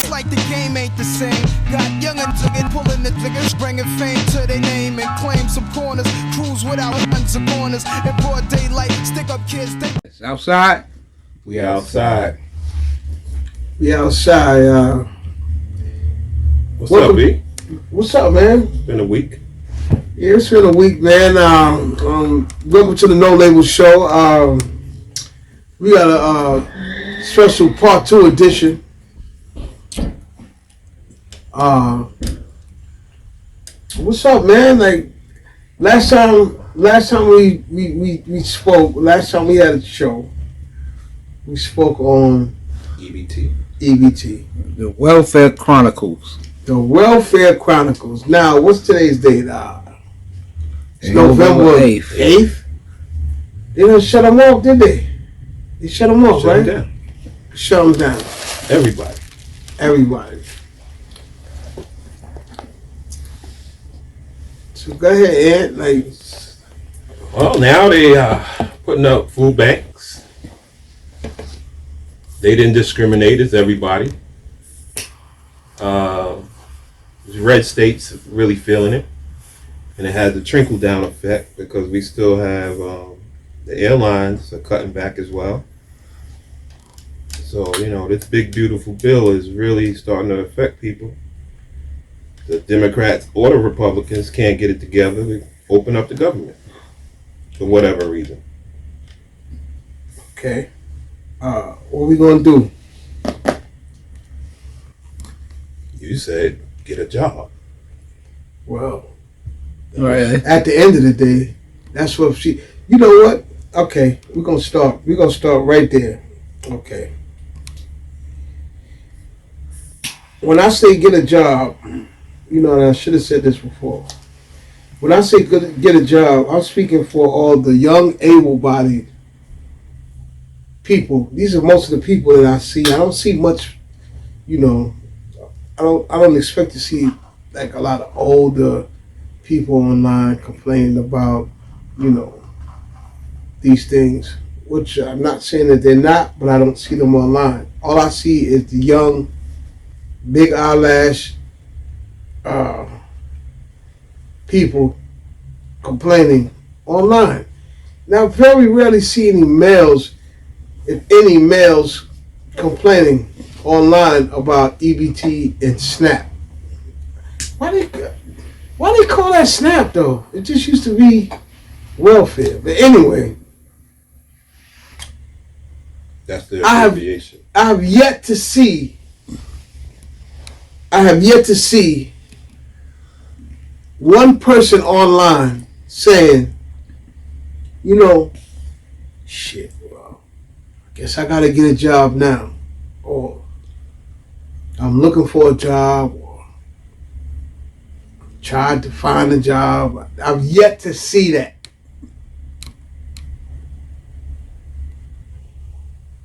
It's like the game ain't the same. Got youngins again pulling the triggers, bringing fame to their name and claim some corners. Cruise without guns or corners. In broad daylight, stick up kids. It's outside. We outside. We outside. What's up, B? What's up, man? It's been a week. Yeah, it's been a week, man. Welcome to the No Label Show. We got a special part 2 edition. What's up, man? Like last time we spoke. Last time we had a show, we spoke on EBT. The Welfare Chronicles. The Welfare Chronicles. Now, what's today's date? It's November 8th. They didn't shut them off, did they? They shut them off, right? Them down. Shut them down. Everybody. So go ahead, Ed. Well, now they putting up food banks. They didn't discriminate. It's everybody. Red states really feeling it, and it has a trickle down effect because we still have the airlines are cutting back as well. So this big beautiful bill is really starting to affect people. The Democrats or the Republicans can't get it together to open up the government for whatever reason. Okay. What are we gonna do? You said get a job. Well, Right. at the end of the day, that's what she. You know what? Okay, we're gonna start. We're gonna start right there. Okay. When I say get a job, and I should have said this before. When I say get a job, I'm speaking for all the young, able-bodied people. These are most of the people that I see. I don't see much. I don't expect to see like a lot of older people online complaining about, these things, which I'm not saying that they're not, but I don't see them online. All I see is the young, big eyelash people complaining online. Now, very rarely see any males, if any males, complaining online about EBT and SNAP. Why they call that SNAP though? It just used to be welfare. But anyway, That's the abbreviation. I have yet to see one person online saying, shit, well, I guess I gotta get a job now. Or I'm looking for a job, or tried to find a job. I've yet to see that.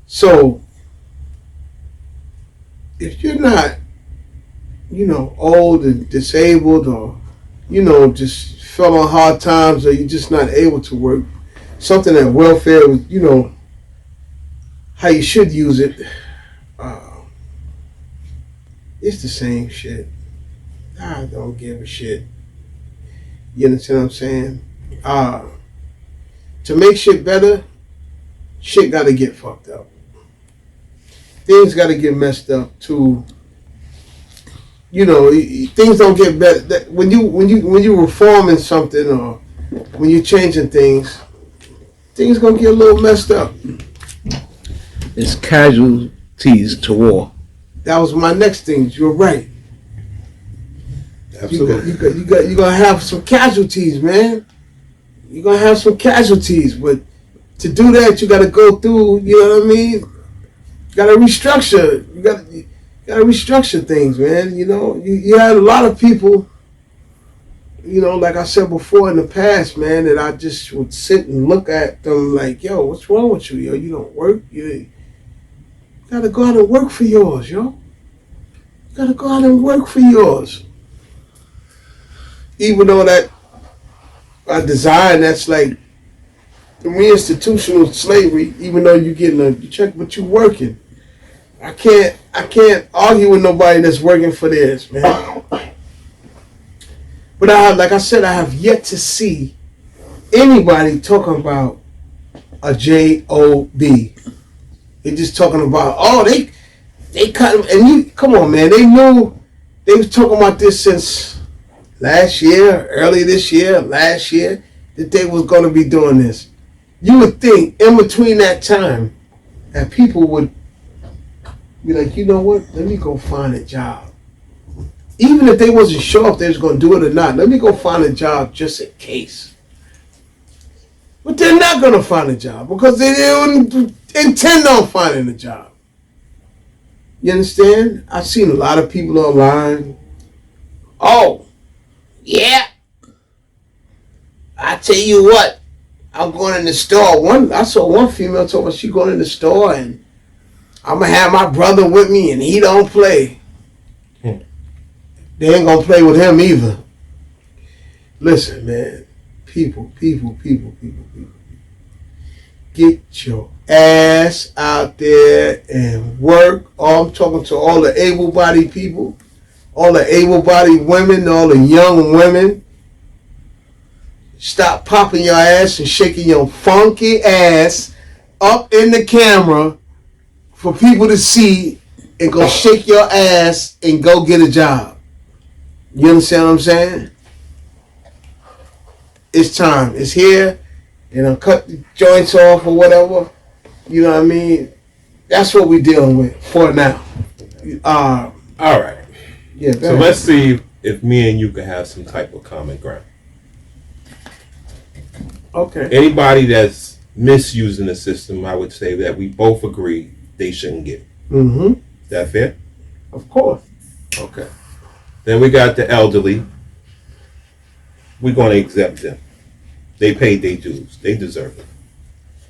So, if you're not, old and disabled, or, just fell on hard times, or you're just not able to work, something that welfare was, how you should use it, it's the same shit. I don't give a shit. You understand what I'm saying? To make shit better, shit gotta get fucked up. Things gotta get messed up to, things don't get better. When you reforming something, or when you're changing things gonna get a little messed up. It's casualties to war. That was my next thing. You're right. Absolutely. You're gonna have some casualties, man. You're gonna have some casualties, but to do that, you gotta go through. You know what I mean? You gotta restructure. You gotta restructure things, man. You had a lot of people. Like I said before in the past, man, that I just would sit and look at them like, yo, what's wrong with you, yo? You don't work. You gotta go out and work for yours, yo. You gotta go out and work for yours. Even though that by design, that's like the reinstitutional slavery, even though you're getting a check, but you're working. I can't argue with nobody that's working for theirs, man. But like I said, I have yet to see anybody talking about a job. They just talking about they cut, and you come on, man. They knew they was talking about this since last year, early this year, last year, that they was going to be doing this. You would think in between that time that people would be like, you know what? Let me go find a job. Even if they wasn't sure if they was going to do it or not, let me go find a job just in case. But they're not going to find a job because they didn't intend on finding a job. You understand? I've seen a lot of people online. Oh, yeah. I tell you what, I'm going in the store. I saw one female talk about she going in the store and I'm going to have my brother with me and he don't play. They ain't going to play with him either. Listen, man. People. Get your ass out there and work. Oh, I'm talking to all the able-bodied people, all the able-bodied women, all the young women. Stop popping your ass and shaking your funky ass up in the camera for people to see and go shake your ass and go get a job. You understand what I'm saying? It's time. It's here. And I'll cut the joints off or whatever. You know what I mean? That's what we're dealing with for now. All right. Yeah. So let's see if me and you can have some type of common ground. Okay. Anybody that's misusing the system, I would say that we both agree they shouldn't get. Mm-hmm. Is that fair? Of course. Okay. Then we got the elderly. We're going to exempt them. They paid their dues. They deserve it.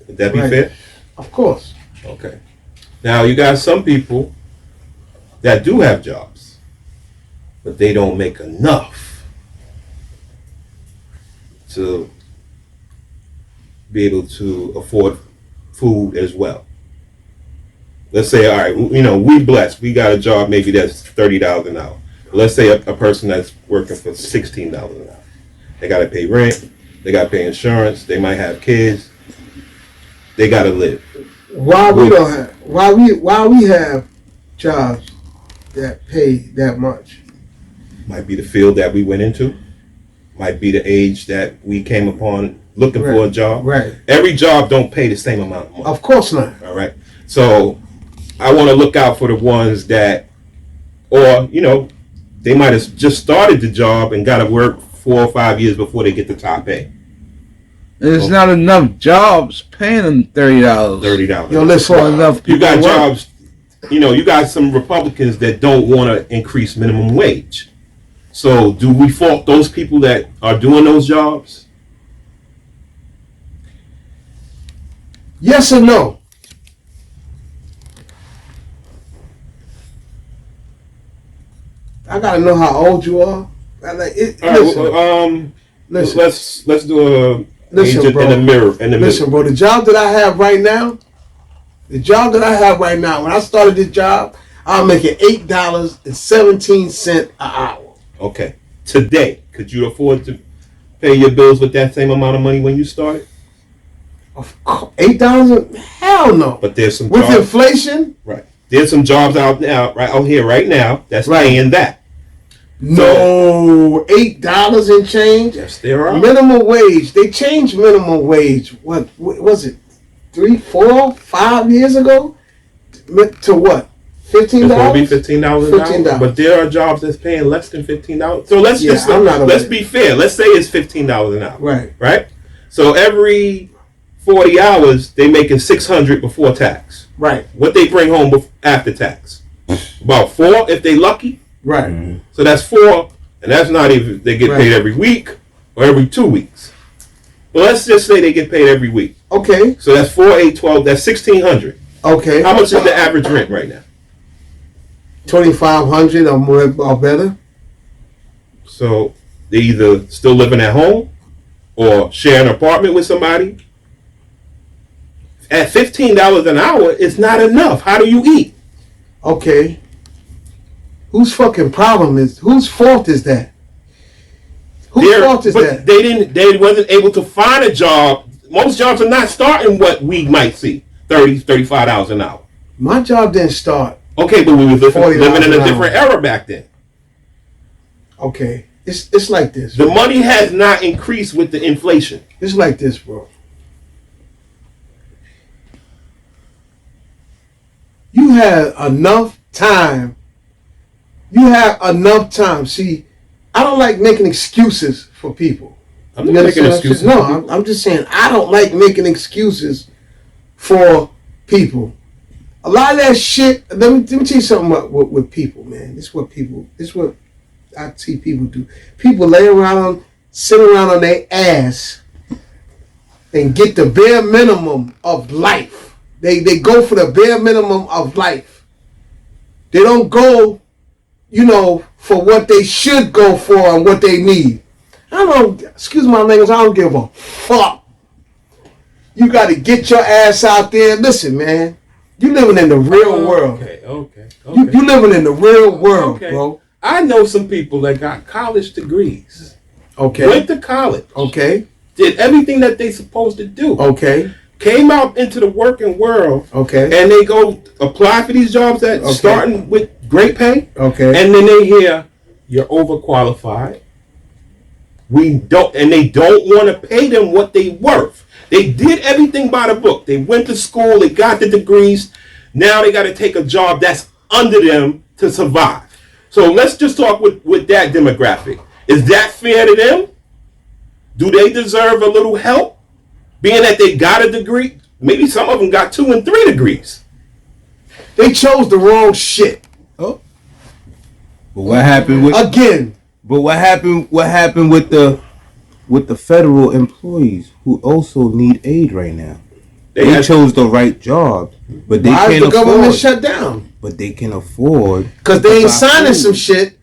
Would that be fair? Of course. Okay. Now, you got some people that do have jobs, but they don't make enough to be able to afford food as well. Let's say, all right, we blessed. We got a job maybe that's $30 an hour. Let's say a person that's working for $16 an hour. They got to pay rent. They got to pay insurance. They might have kids. They got to live. Why we have jobs that pay that much? Might be the field that we went into. Might be the age that we came upon looking for a job. Right. Every job don't pay the same amount of money. Of course not. All right. So I want to look out for the ones that, or they might have just started the job and got to work 4 or 5 years before they get the top pay. There's not enough jobs paying them $30. $30. Yo, listen. Enough people You got work. jobs. You got some Republicans that don't want to increase minimum wage. So do we fault those people that are doing those jobs? Yes or no? I gotta know how old you are. All right, listen. Let's do a Listen, agent bro. in the mirror. Listen, bro. The job that I have right now, when I started this job, I'm making $8.17 an hour. Okay. Today, could you afford to pay your bills with that same amount of money when you started? Of course, $8? Hell no. But there's some with jobs, inflation. right? There's some jobs out here right now that's paying that. No, $8 and change. Yes, there are. Minimum wage. They changed minimum wage. What was it? 3, 4, 5 years ago? To what? $15? It's going to be $15 an hour. But there are jobs that's paying less than $15. So let's be fair. Let's say it's $15 an hour. Right. Right. So every 40 hours they making $600 before tax. Right. What they bring home after tax? About $4 if they lucky. Right. Mm-hmm. So that's $4, and that's not even they get paid every week or every 2 weeks. But let's just say they get paid every week. Okay. So that's 4, 8, 12. That's $1,600. Okay. How much is the average rent right now? $2,500 or more or better. So they either still living at home or share an apartment with somebody. At $15 an hour, it's not enough. How do you eat? Okay. Whose fault is that? Whose fault is that? They wasn't able to find a job. Most jobs are not starting what we might see, $35 an hour. My job didn't start. Okay, but we were living in a an different era back then. Okay. It's like this. The money has not increased with the inflation. It's like this, bro. You had enough time. See, I don't like making excuses for people. I'm not making excuses. No, I'm just saying I don't like making excuses for people. A lot of that shit. Let me tell you something with people, man. This is what I see people do. People sit around on their ass and get the bare minimum of life. They go for the bare minimum of life. They don't go, for what they should go for and what they need. I don't, excuse my language, I don't give a fuck. You got to get your ass out there. Listen, man, you living in the real world. Okay. You living in the real world, bro. I know some people that got college degrees. Okay. Went to college. Okay. Did everything that they supposed to do. Okay. Came out into the working world. Okay. And they go apply for these jobs that starting with great pay. Okay. And then they hear you're overqualified. They don't want to pay them what they worth. They did everything by the book. They went to school, they got the degrees. Now they got to take a job that's under them to survive. So let's just talk with that demographic. Is that fair to them? Do they deserve a little help? Being that they got a degree, maybe some of them got 2 and 3 degrees. They chose the wrong shit. Oh. But what happened with again? But what happened with the federal employees who also need aid right now? They chose the right job, but they can't afford. Why is the government shut down? But they can afford because they ain't signing some shit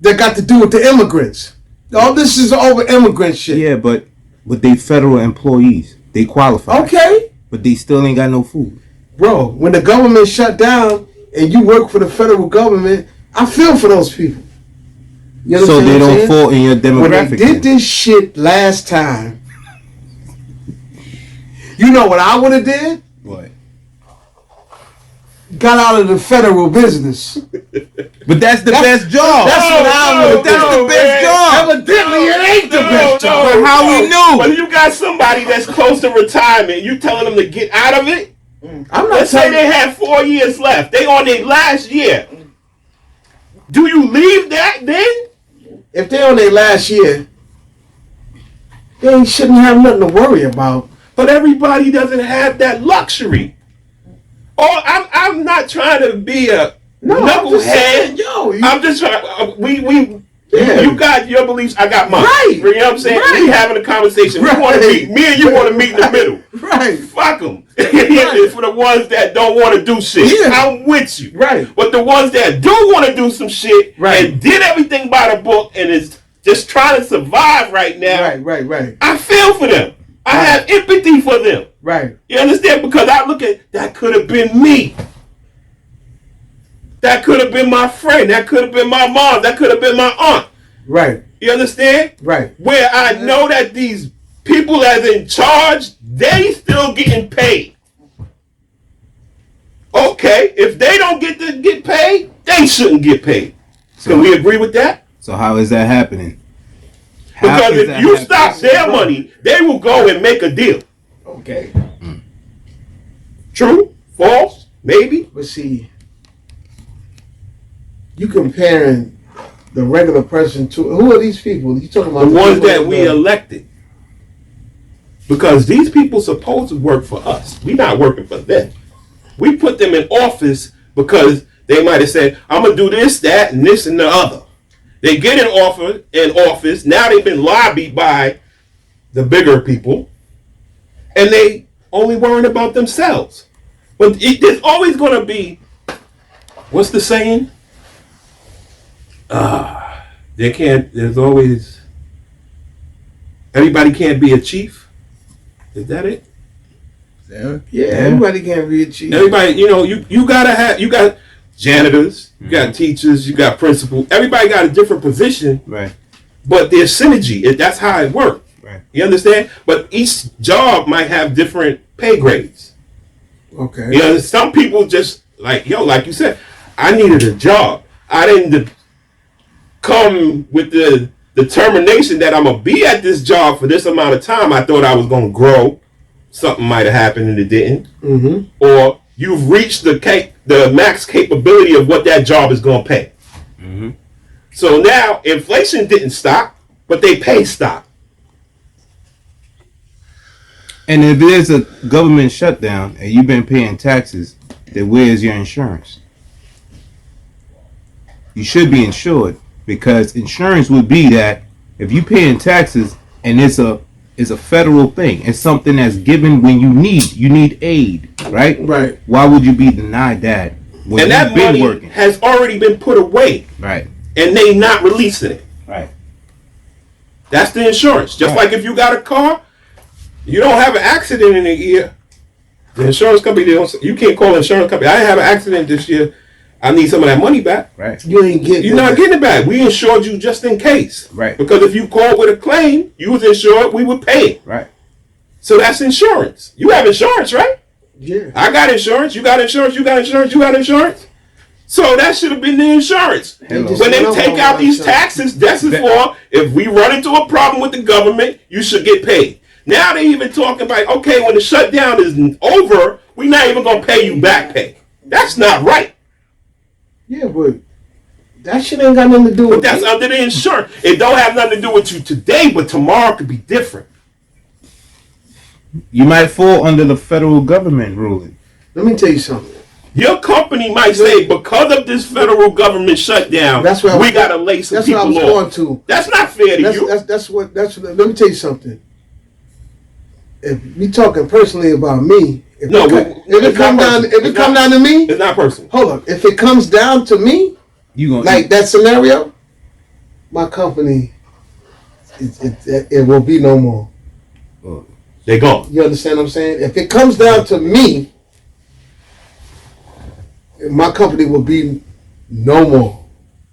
that got to do with the immigrants. All this is over immigrant shit. Yeah, but they federal employees. They qualify. Okay. But they still ain't got no food. Bro, when the government shut down and you work for the federal government, I feel for those people. You so they don't fall in your demographic. When they did this shit last time, you know what I would have did? What? Got out of the federal business. But that's the best job. That's what I would. That's the best job. Evidently, it ain't the best job. But how we knew? But you got somebody that's close to retirement. You telling them to get out of it? I'm not. Let's say they have 4 years left. They on their last year. Do you leave that then? If they on their last year, they shouldn't have nothing to worry about. But everybody doesn't have that luxury. Oh, I'm not trying to be a knucklehead. I'm just trying. You got your beliefs, I got mine. Right. You know what I'm saying? Right. We having a conversation. Right. We want to meet. Me and you want to meet in the middle. Right. Fuck them. Right. For the ones that don't want to do shit. Yeah. I'm with you. Right. But the ones that do want to do some shit and did everything by the book and is just trying to survive right now. Right. I feel for them. I have empathy for them. Right. You understand? Because I look at that could have been me. That could have been my friend. That could have been my mom. That could have been my aunt. Right. You understand? Right. Where I know that these people that's in charge, they still getting paid. Okay, if they don't get paid, they shouldn't get paid. Can we agree with that? So how is that happening? Because if you stop their money, they will go and make a deal. Okay. True? False? Maybe? But see, you comparing the regular person to who are these people? You talking about the ones that we elected? Because these people supposed to work for us. We're not working for them. We put them in office because they might have said, "I'm gonna do this, that, and this and the other." They get in office. Now they've been lobbied by the bigger people, and they only worrying about themselves. But there's always going to be, what's the saying? There's always, everybody can't be a chief. Is that it? Yeah, everybody can't be a chief. Everybody, you got janitors, you got teachers, you got principals. Everybody got a different position, right? But there's synergy. That's how it works. Right. You understand? But each job might have different pay grades. Okay. Some people just like you said, I needed a job. I didn't come with the determination that I'm gonna be at this job for this amount of time. I thought I was gonna grow. Something might have happened and it didn't. Mm-hmm. Or you've reached the max capability of what that job is gonna pay. Mm-hmm. So now inflation didn't stop, but they pay stopped. And if there's a government shutdown and you've been paying taxes, then where's your insurance? You should be insured, because insurance would be that if you paying taxes and it's a federal thing, it's something that's given when you need aid, right? Right. Why would you be denied that when And that money has already been put away, right? And they not releasing it. Right. That's the insurance. Just like if you got a car, you don't have an accident in a year, the insurance company, you can't call the insurance company. I didn't have an accident this year. I need some of that money back. Right. You're not getting it back. We insured you just in case. Right. Because if you called with a claim, you was insured, we would pay it. Right. So that's insurance. You have insurance, right? Yeah. I got insurance. You got insurance. You got insurance. You got insurance. So that should have been the insurance. Hello. When they take out these taxes, that's for if we run into a problem with the government, you should get paid. Now they even talking about, okay, when the shutdown is over, we're not even going to pay you back pay. That's not right. Yeah, but that shit ain't got nothing to do with But that's under the insurance. It don't have nothing to do with you today, but tomorrow could be different. You might fall under the federal government ruling. Let me tell you something. Your company might say, because of this federal government shutdown, we got to lay some people off. That's what I was going to. That's not fair to you. That's what. Let me tell you something. If we talking personally about me, if it come down to me, it's not personal. Hold on. If it comes down to me, that scenario, my company, it will be no more. They gone. You understand what I'm saying? If it comes down to me, my company will be no more.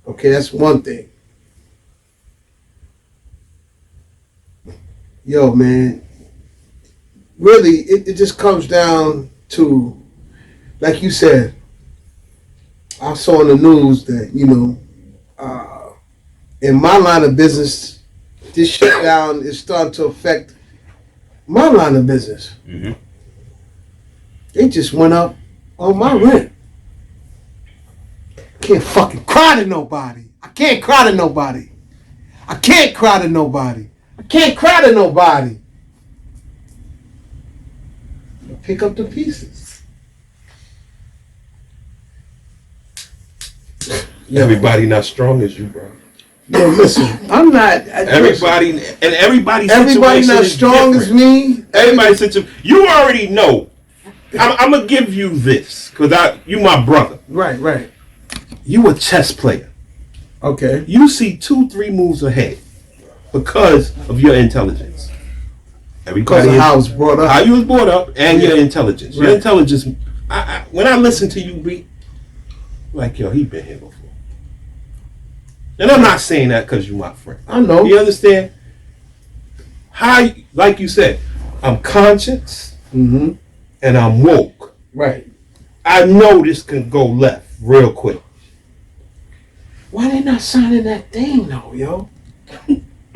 Okay, that's one thing. Yo, man. Really, it just comes down to, like you said, I saw in the news that, in my line of business, this shutdown is starting to affect my line of business. Mm-hmm. They just went up on my rent. Can't fucking cry to nobody. I can't cry to nobody. I can't cry to nobody. I can't cry to nobody. Pick up the pieces. Everybody not strong as you, bro. Yo, listen, I'm not. Everybody not strong as me. Everybody's situation. You already know. I'm gonna give you this because you my brother. Right. You a chess player. Okay. You see 2-3 moves ahead because of your intelligence. Because of how I was brought up. How you was brought up and your intelligence. Right. Your intelligence. When I listen to you, be like, yo, he been here before. And I'm not saying that because you're my friend. I know. You understand? How, like you said, I'm conscious and I'm woke. Right. I know this can go left real quick. Why they not signing that thing though, yo?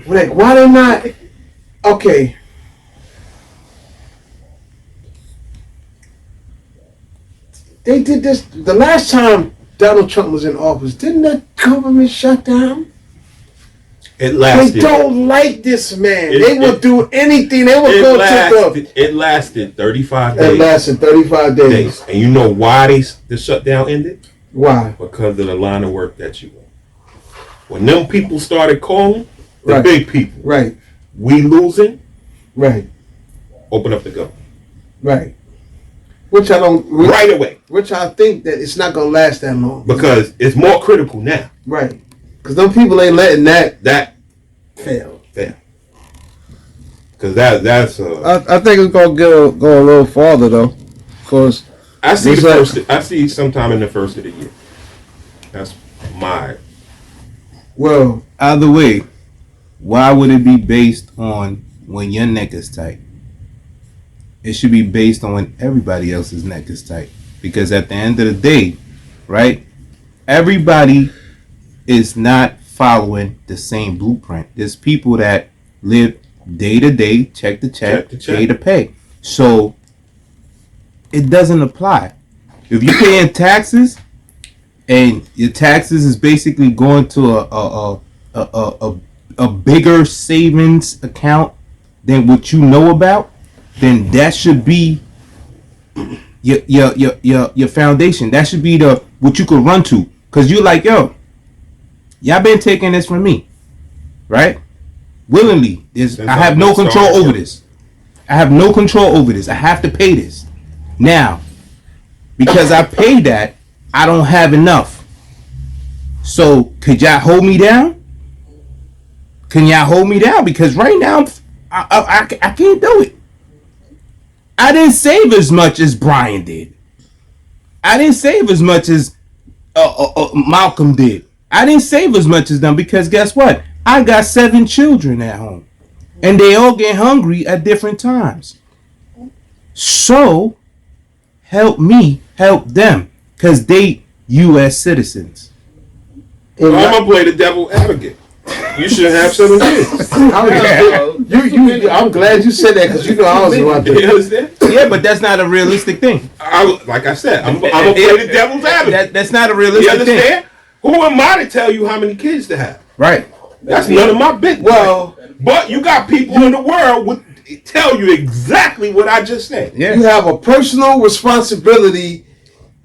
Like, why they not? Okay. They did this the last time Donald Trump was in office. Didn't the government shut down? It lasted. They don't like this man. They will do anything. They will go to the. It lasted 35 days. It lasted 35 days. And you know why the shutdown ended? Why? Because of the line of work that you want. When them people started calling, the Right. big people. Right. We losing. Right. Open up the government. Right. Which I don't. Right away. Which I think that it's not gonna last that long. Because it's more critical now. Right. Because them people ain't letting that That fail. fail. Because that's I think it's gonna go a little farther though, because I see sometime in the first of the year. That's my. Well, either way, why would it be based on when your neck is tight? It should be based on when everybody else's neck is tight. Because at the end of the day, right, everybody is not following the same blueprint. There's people that live day to day, check to check, pay to pay. So it doesn't apply. If you're paying taxes and your taxes is basically going to a bigger savings account than what you know about, then that should be your foundation. That should be the what you could run to. Cause you're like, yo, y'all been taking this from me, right? Willingly. I have no control over this. I have no control over this. I have to pay this. Now, because I paid that, I don't have enough. So could y'all hold me down? Can y'all hold me down? Because right now I can't do it. I didn't save as much as Brian did. I didn't save as much as Malcolm did. I didn't save as much as them because guess what? I got 7 children at home. And they all get hungry at different times. So, help me help them. Because they U.S. citizens. Well, I'm going to play the devil advocate. You should have 7 kids. I'm glad you said that because you know I was about to. You understand? Yeah, but that's not a realistic thing. Like I said, I'm going to play the devil's advocate. That's not a realistic thing. You understand? Who am I to tell you how many kids to have? Right. That's none of my business. Well, but you got people in the world would tell you exactly what I just said. Yeah. You have a personal responsibility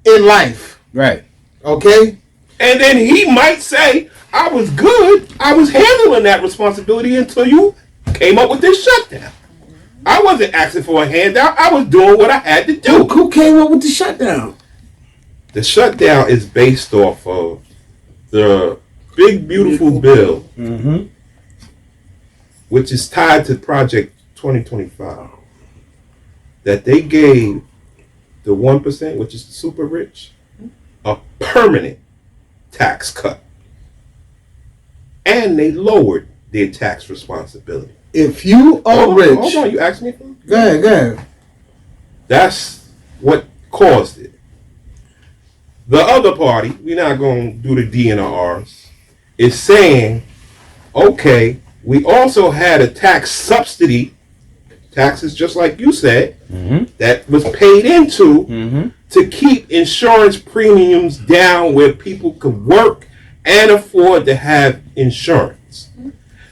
in life. Right. Okay? And then he might say, I was good. I was handling that responsibility until you came up with this shutdown. I wasn't asking for a handout. I was doing what I had to do. Who came up with the shutdown? The shutdown is based off of the Big Beautiful Bill, which is tied to Project 2025, that they gave the 1%, which is the super rich, a permanent tax cut. And they lowered their tax responsibility. If you are rich... Hold on, you asked me? Go ahead. That's what caused it. The other party, we're not going to do the D and the R's, is saying, okay, we also had a tax subsidy, taxes just like you said, that was paid into to keep insurance premiums down where people could work and afford to have insurance.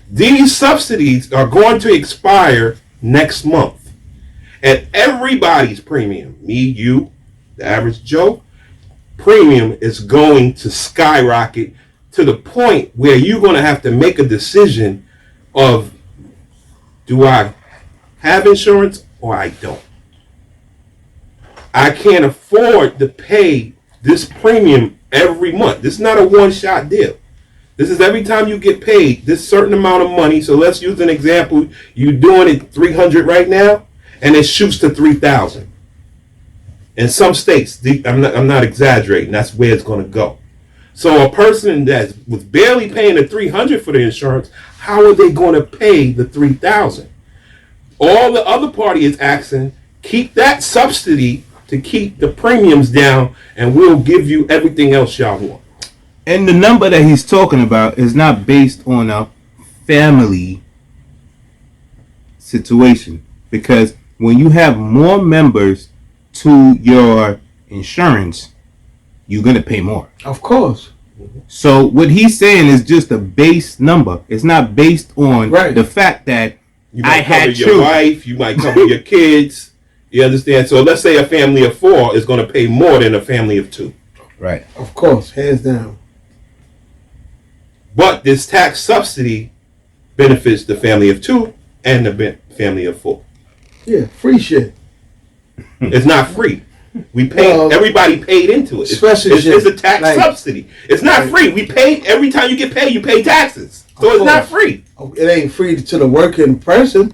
These subsidies are going to expire next month. And everybody's premium, me, you, the average Joe, premium is going to skyrocket to the point where you're going to have to make a decision of, do I have insurance or I don't? I can't afford to pay this premium every month. This is not a one-shot deal. This is every time you get paid this certain amount of money. So let's use an example. You're doing it $300 right now, and it shoots to $3,000. In some states, I'm not exaggerating. That's where it's going to go. So a person that was barely paying the $300 for the insurance, how are they going to pay the $3,000? All the other party is asking, keep that subsidy to keep the premiums down, and we'll give you everything else y'all want. And the number that he's talking about is not based on a family situation. Because when you have more members to your insurance, you're going to pay more. Of course. So what he's saying is just a base number. It's not based on the fact that you might cover your wife, you might cover your kids. You understand? So let's say a family of 4 is going to pay more than a family of 2. Right. Of course, hands down. But this tax subsidy benefits the family of 2 and the family of 4. Yeah, free shit. It's not free. We pay. Everybody paid into it. It's a tax subsidy. It's not free. We pay every time you get paid. You pay taxes, so it's not free. It ain't free to the working person.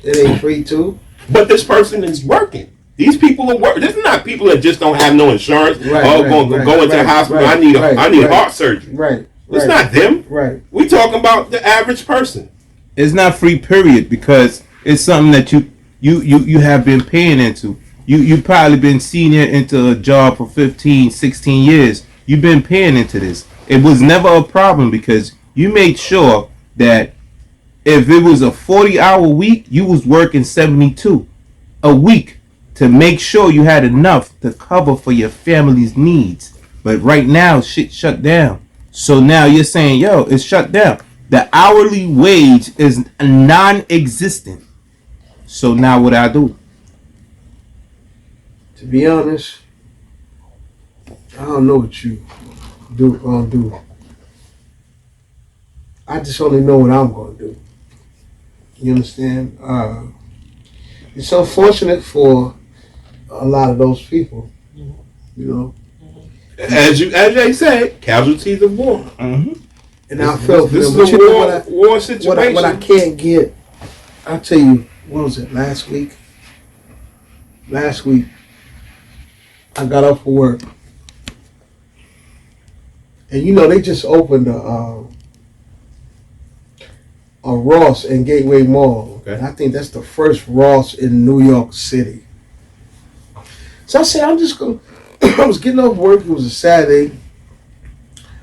It ain't free too. But this person is working. These people are working. This is not people that just don't have no insurance. Go into the hospital. I need heart surgery. Right. It's not them. Right. We talking about the average person. It's not free, period, because it's something that you have been paying into. You probably been senior into a job for 15, 16 years. You've been paying into this. It was never a problem because you made sure that if it was a 40-hour week, you was working 72 a week to make sure you had enough to cover for your family's needs. But right now, shit shut down. So now you're saying, yo, it's shut down. The hourly wage is non-existent. So now what I do? To be honest, I don't know what you gonna do. I just only know what I'm gonna do. You understand? It's unfortunate for a lot of those people. You know. As they said, casualties of war. Mm-hmm. And I felt this for them. is a war situation. What I can't get, I'll tell you, what was it, last week? Last week, I got up for work. And you know, they just opened a Ross in Gateway Mall. Okay. And I think that's the first Ross in New York City. So I said, I'm just going to, I was getting off work, it was a Saturday.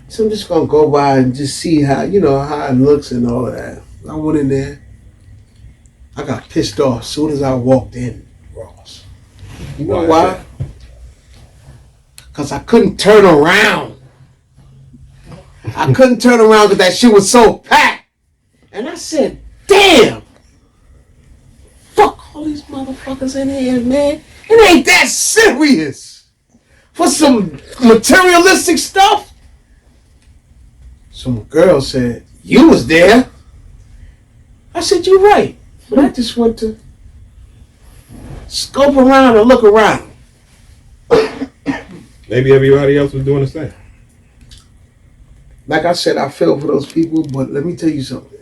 So I'm just going to go by and just see how, you know, how it looks and all of that. I went in there. I got pissed off as soon as I walked in Ross. You know why? Because I couldn't turn around. I couldn't turn around because that shit was so packed. And I said, damn. Fuck all these motherfuckers in here, man. It ain't that serious. For some materialistic stuff. Some girl said, you was there. I said, you're right. But I just went to scope around and look around. Maybe everybody else was doing the same. Like I said, I feel for those people, but let me tell you something.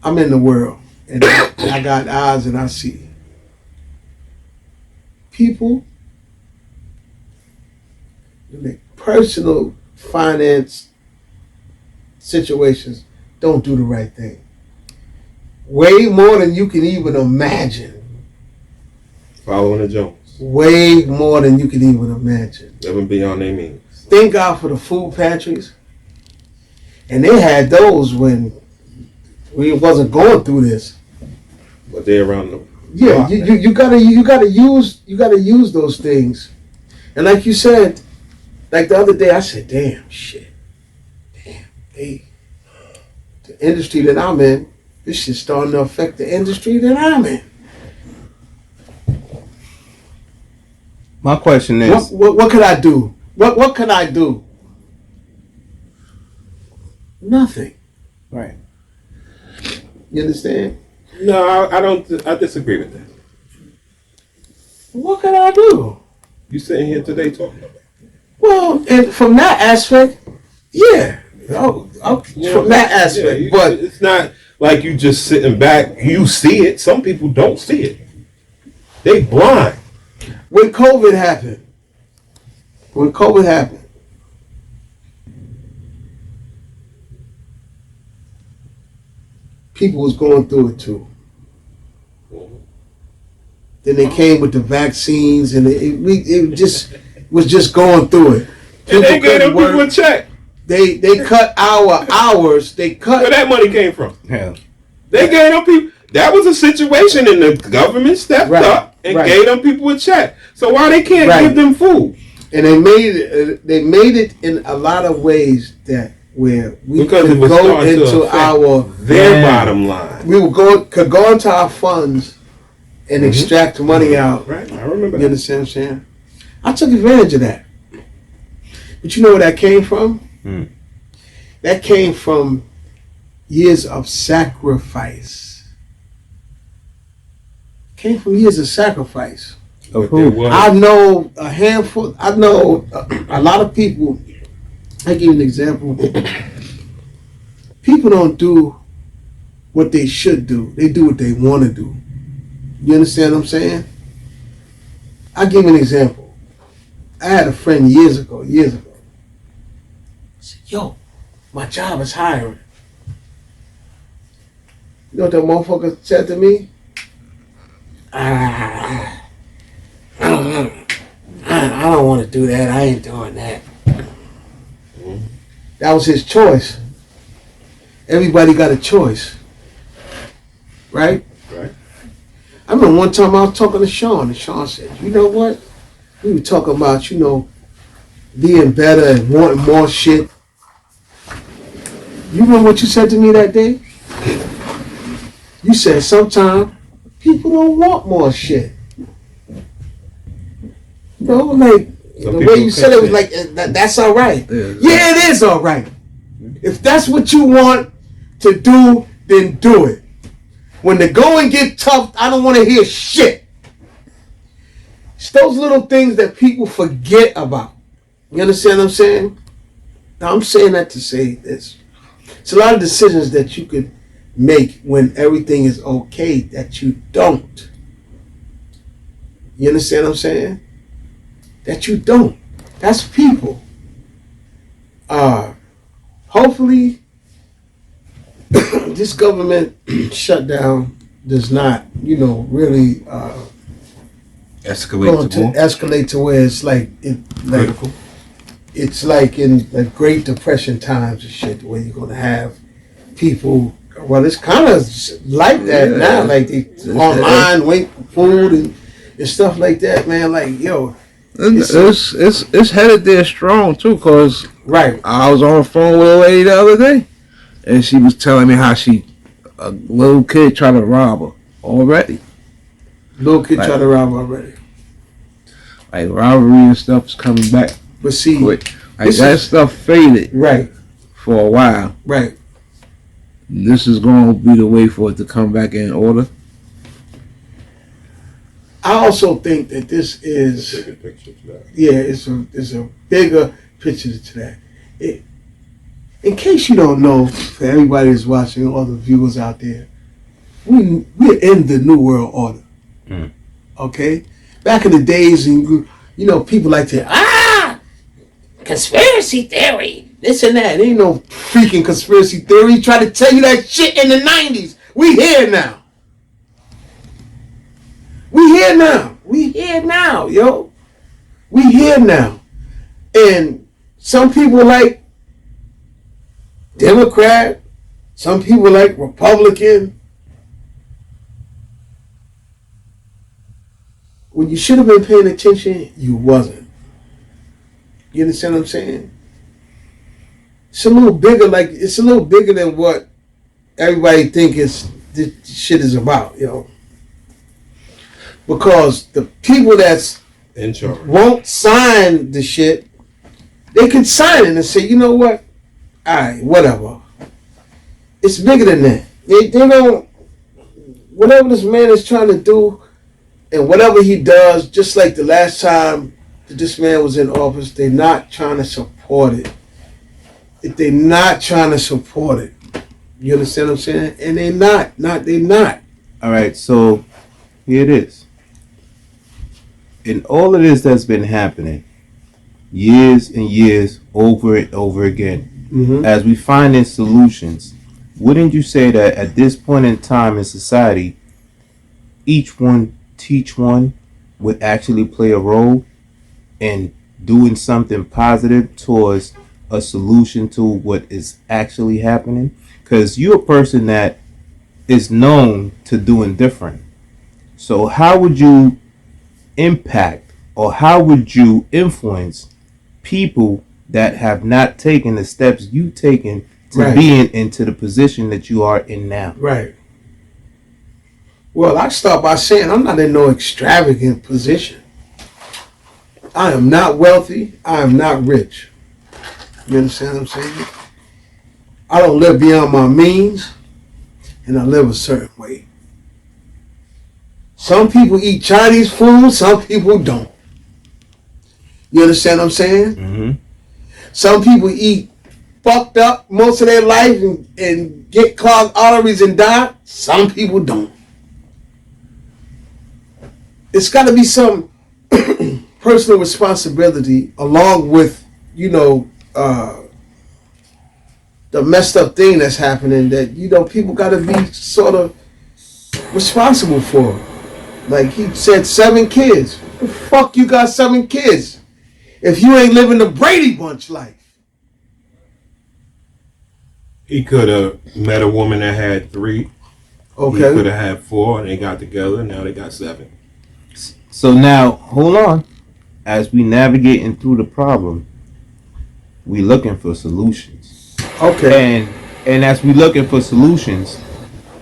I'm in the world, and I got eyes and I see. People in their personal finance situations don't do the right thing. Way more than you can even imagine. Following the Jones. Way more than you can even imagine. Living beyond their means. Thank God for the food pantries. And they had those when we wasn't going through this. But they're around them. Yeah, you gotta use those things. And like you said, like the other day, I said, damn, the industry that I'm in, this shit's starting to affect the industry that I'm in. My question is, what could I do? What can I do? Nothing. right? You understand? No, I don't. I disagree with that. What can I do? You sitting here today talking about it. Well, and from that aspect, yeah. From that aspect, but it's not like you just sitting back. You see it. Some people don't see it. They blind. when COVID happened, people was going through it too. Then they came with the vaccines, and it just was just going through it. And they gave them people a check. They cut our hours. They cut. Where that money came from? Yeah. They gave them people. That was a situation, and the government stepped up and gave them people a check. So why they can't give them food? And they made it in a lot of ways that where we because could go into their bottom line. We could go into our funds and extract money out. Right, I remember that. You understand what I'm saying? I took advantage of that. But you know where that came from? That came from years of sacrifice. Came from years of sacrifice. Of who? I know a handful. I know a lot of people. I give you an example. People don't do what they should do. They do what they want to do. You understand what I'm saying? I'll give you an example. I had a friend years ago. He said, yo, my job is hiring. You know what that motherfucker said to me? I don't want to do that. I ain't doing that. That was his choice. Everybody got a choice. Right? Right. I remember one time I was talking to Sean, and Sean said, you know what? We were talking about, being better and wanting more shit. You remember what you said to me that day? You said sometimes people don't want more shit. Like Some the people way you said it was can't like that's all right. Yeah, It is all right. If that's what you want to do, then do it. When the going get tough, I don't want to hear shit. It's those little things that people forget about. You understand what I'm saying? Now I'm saying that to say this. It's a lot of decisions that you could make when everything is okay that you don't. You understand what I'm saying? That you don't. That's people. Hopefully this government shutdown does not, really escalate to where it's Critical. it's like in the Great Depression times and shit, where you're gonna have people. Well, it's kind of like that now. Like they online wait for food and stuff like that, man. Like It's headed there strong too, cause right. I was on the phone with a lady the other day, and she was telling me how a little kid tried to rob her already. Little kid tried to rob already. Like robbery and stuff is coming back But see, quick. Like that stuff faded right, for a while. right. This is going to be the way for it to come back in order. I also think that this is Bigger picture to that. it's a bigger picture to that. In case you don't know, for everybody that's watching, all the viewers out there, we're in the New World Order. Mm. Okay? Back in the days, and people like to, conspiracy theory, this and that. There ain't no freaking conspiracy theory. Try to tell you that shit in the 90s. We here now. We here now, yo. We here now. And some people like Democrat, some people like Republican. When you should have been paying attention, you wasn't. You understand what I'm saying? It's a little bigger than what everybody think this shit is about, yo. Because the people that's In charge. won't sign the shit, they can sign it and say, you know what? Alright, whatever. It's bigger than that. They don't, whatever this man is trying to do, and whatever he does, just like the last time that this man was in office, they're not trying to support it. If they're not trying to support it. You understand what I'm saying? And they're not. All right, so here it is. In all of this that's been happening, years and years, over and over again, Mm-hmm. as we finding solutions, wouldn't you say that at this point in time in society, each one teach one would actually play a role in doing something positive towards a solution to what is actually happening? Because you're a person that is known to doing different. So how would you impact, or how would you influence people that have not taken the steps you've taken to Right. being into the position that you are in now? Right. Well, I start by saying I'm not in no extravagant position. I am not wealthy. I am not rich. You understand what I'm saying? I don't live beyond my means, and I live a certain way. Some people eat Chinese food, some people don't. You understand what I'm saying? Mm-hmm. Some people eat fucked up most of their life and get clogged arteries and die. Some people don't. It's got to be some personal responsibility along with, the messed up thing that's happening that, people got to be sort of responsible for. Like he said, 7 kids. The fuck you got 7 kids if you ain't living the Brady Bunch life? He could have met a woman that had 3. Okay. He could have had 4 and they got together. Now they got 7. So now, hold on. As we navigating through the problem, we looking for solutions. Okay. And as we looking for solutions,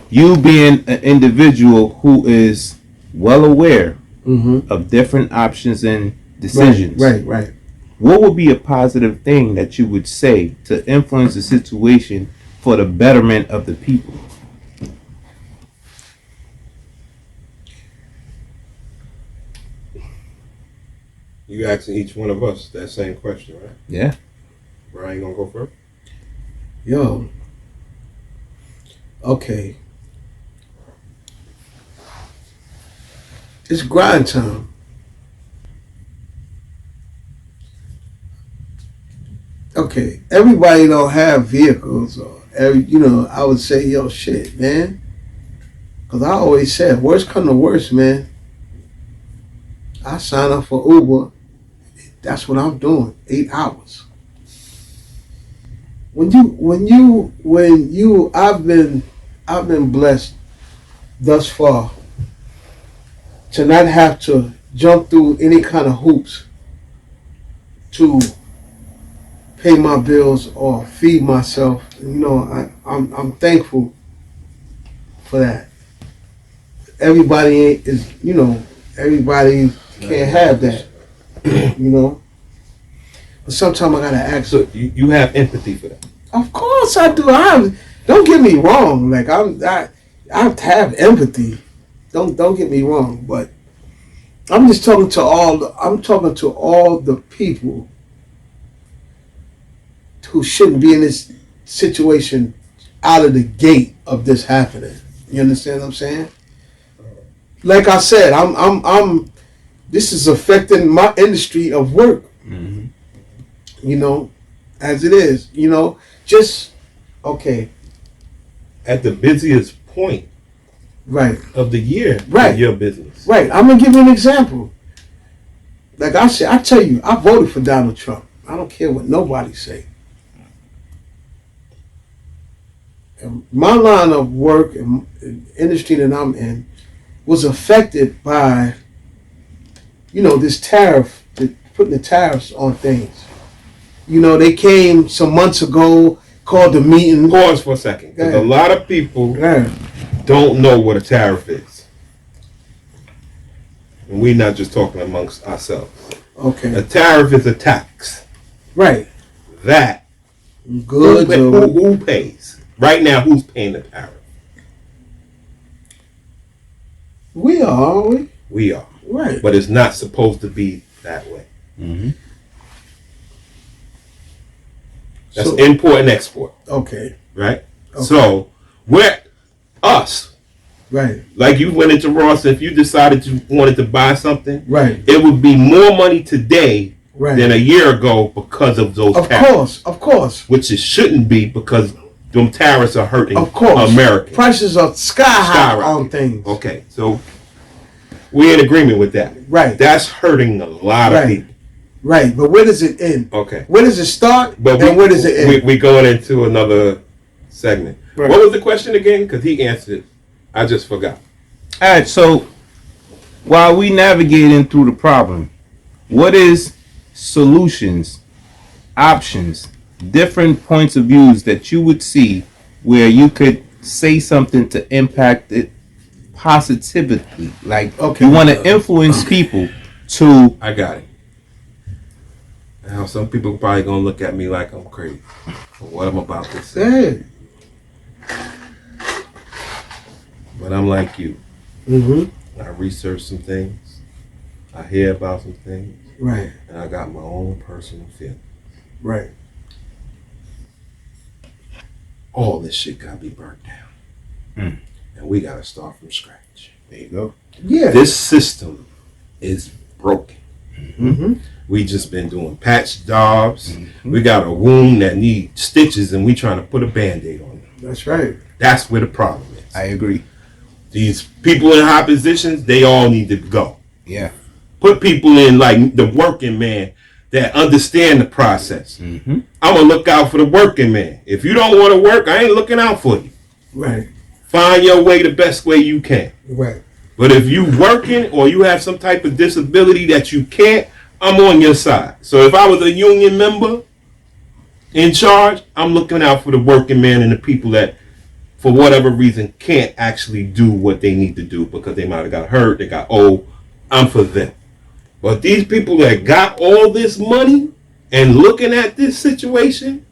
you being an individual who is well aware of different options and decisions. Right. What would be a positive thing that you would say to influence the situation for the betterment of the people? You asking each one of us that same question, right? Yeah. Brian, you gonna go first? Yo. Okay. It's grind time. Okay, everybody don't have vehicles, or I would say, yo, shit, man. Cause I always said, worst come to worst, man. I sign up for Uber. That's what I'm doing. 8 hours. I've been blessed thus far to not have to jump through any kind of hoops to pay my bills or feed myself. I'm thankful for that. Everybody everybody can't have that. But sometimes I gotta ask. So you have empathy for that? Of course I do. Don't get me wrong. Like I have empathy. Don't get me wrong. But I'm just talking to all the people who shouldn't be in this situation out of the gate of this happening. You understand what I'm saying? Like I said, I'm this is affecting my industry of work. As it is, just okay. At the busiest point Right. of the year Right. in your business. Right. I'm gonna give you an example. Like I said, I tell you, I voted for Donald Trump. I don't care what nobody say. And my line of work and industry that I'm in was affected by, this tariff, putting the tariffs on things. They came some months ago, called the meeting. Pause for a second, because a lot of people don't know what a tariff is. And we're not just talking amongst ourselves. Okay. A tariff is a tax. Right. That Goods. who pays? Right now, who's paying the tariff? We are, aren't we? We are. Right. But it's not supposed to be that way. That's import and export. Okay. Right? Okay. So, we're us. Right. Like you went into Ross, if you decided you wanted to buy something, Right. it would be more money today Right. than a year ago because of those Of tariffs. course. Of course. Which it shouldn't be, because them tariffs are hurting Of course. Americans. Prices are sky high Skyrocketing. on things. Okay, so we're in agreement with that. Right. That's hurting a lot of people. Right. But where does it end? Okay. Where does it start? But and where does it end? We're going into another segment. Right. What was the question again? Because he answered it. I just forgot. All right, so while we navigating through the problem, what is solutions, options, different points of views that you would see where you could say something to impact it positively? Like, you want to influence people to... I got it. Now, some people probably going to look at me like I'm crazy for what I'm about to say. But I'm like you. I research some things. I hear about some things. Right. And I got my own personal feeling. Right. all this shit gotta be burnt down. And we gotta start from scratch. There you go. Yeah. This system is broken. Mm-hmm. We just been doing patch jobs. We got a wound that needs stitches and we trying to put a Band-Aid on it. That's right. That's where the problem is. I agree. These people in high positions, they all need to go. Yeah. Put people in like the working man that understand the process. Mm-hmm. I'm gonna look out for the working man. If you don't want to work, I ain't looking out for you. Right. Find your way the best way you can. Right. But if you working or you have some type of disability that you can't, I'm on your side. So if I was a union member in charge, I'm looking out for the working man and the people that, for whatever reason, can't actually do what they need to do because they might have got hurt, they got old. I'm for them. But these people that got all this money and looking at this situation,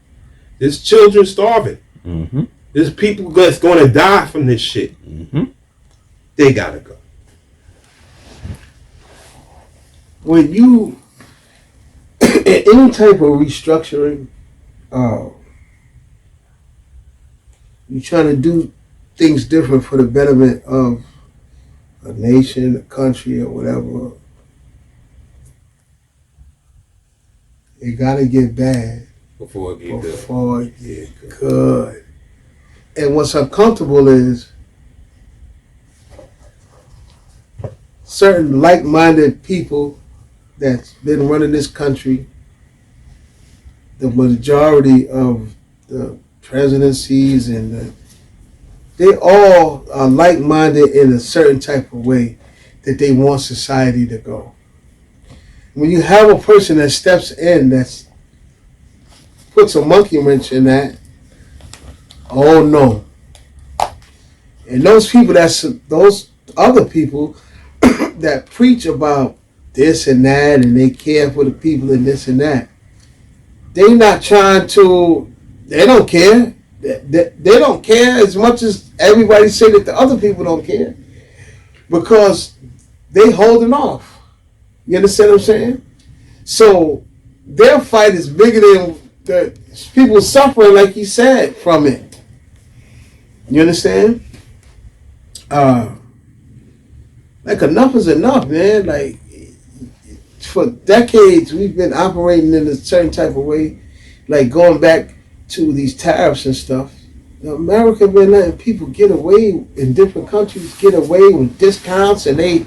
there's children starving. Mm-hmm. There's people that's going to die from this shit. Mm-hmm. They got to go. When you any type of restructuring, you trying to do things different for the betterment of a nation, a country, or whatever. It gotta get bad Before it get good. before it get good. And what's uncomfortable is certain like-minded people that's been running this country, the majority of the presidencies they all are like-minded in a certain type of way that they want society to go. When you have a person that steps in that puts a monkey wrench in that, oh no. And those people, those other people that preach about this and that and they care for the people and this and that, they not trying to, they don't care. They don't care as much as everybody say that the other people don't care because they holding off. You understand what I'm saying? So their fight is bigger than the people suffering, like you said, from it. You understand? Like enough is enough, man. Like for decades we've been operating in a certain type of way, like going back to these tariffs and stuff. America been letting people get away in different countries, get away with discounts and they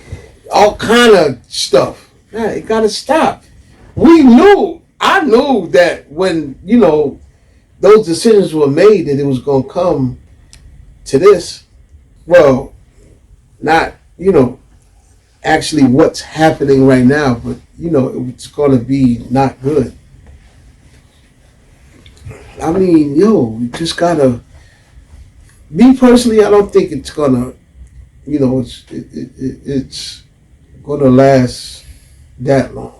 all kind of stuff. Man, it gotta stop. I knew that when, those decisions were made that it was gonna come to this. Well, not, actually what's happening right now, but it's gonna be not good. I mean, you just gotta. Me personally, I don't think it's gonna, it's gonna last that long,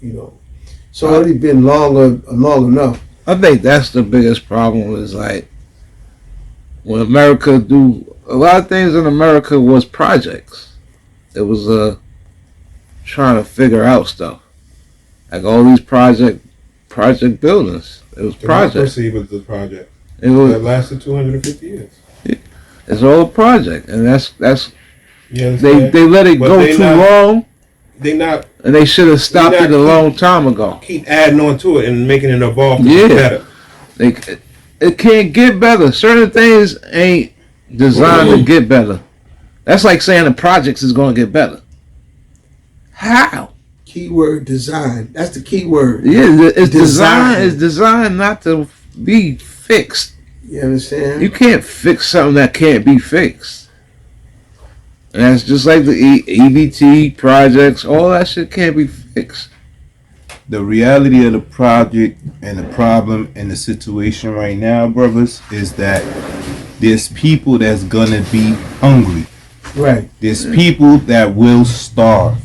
It's already been long enough. I think that's the biggest problem is like when America do a lot of things in America was projects. It was trying to figure out stuff. Like all these project buildings. It was project. Democracy was the project. It was That lasted 250 years. it's all a project and that's You they understand? let it But go they too not- long They not and they should have stopped not it a long time ago. keep adding on to it and making it evolve to Yeah. be better. It can't get better. Certain things ain't designed to get better. That's like saying the projects is going to get better. How? Keyword design. That's the key word. Yeah, it's Design. It's designed not to be fixed. You understand? You can't fix something that can't be fixed. And that's just like the EBT projects. All that shit can't be fixed. The reality of the project and the problem and the situation right now, brothers, is that there's people that's gonna be hungry. Right. There's people that will starve.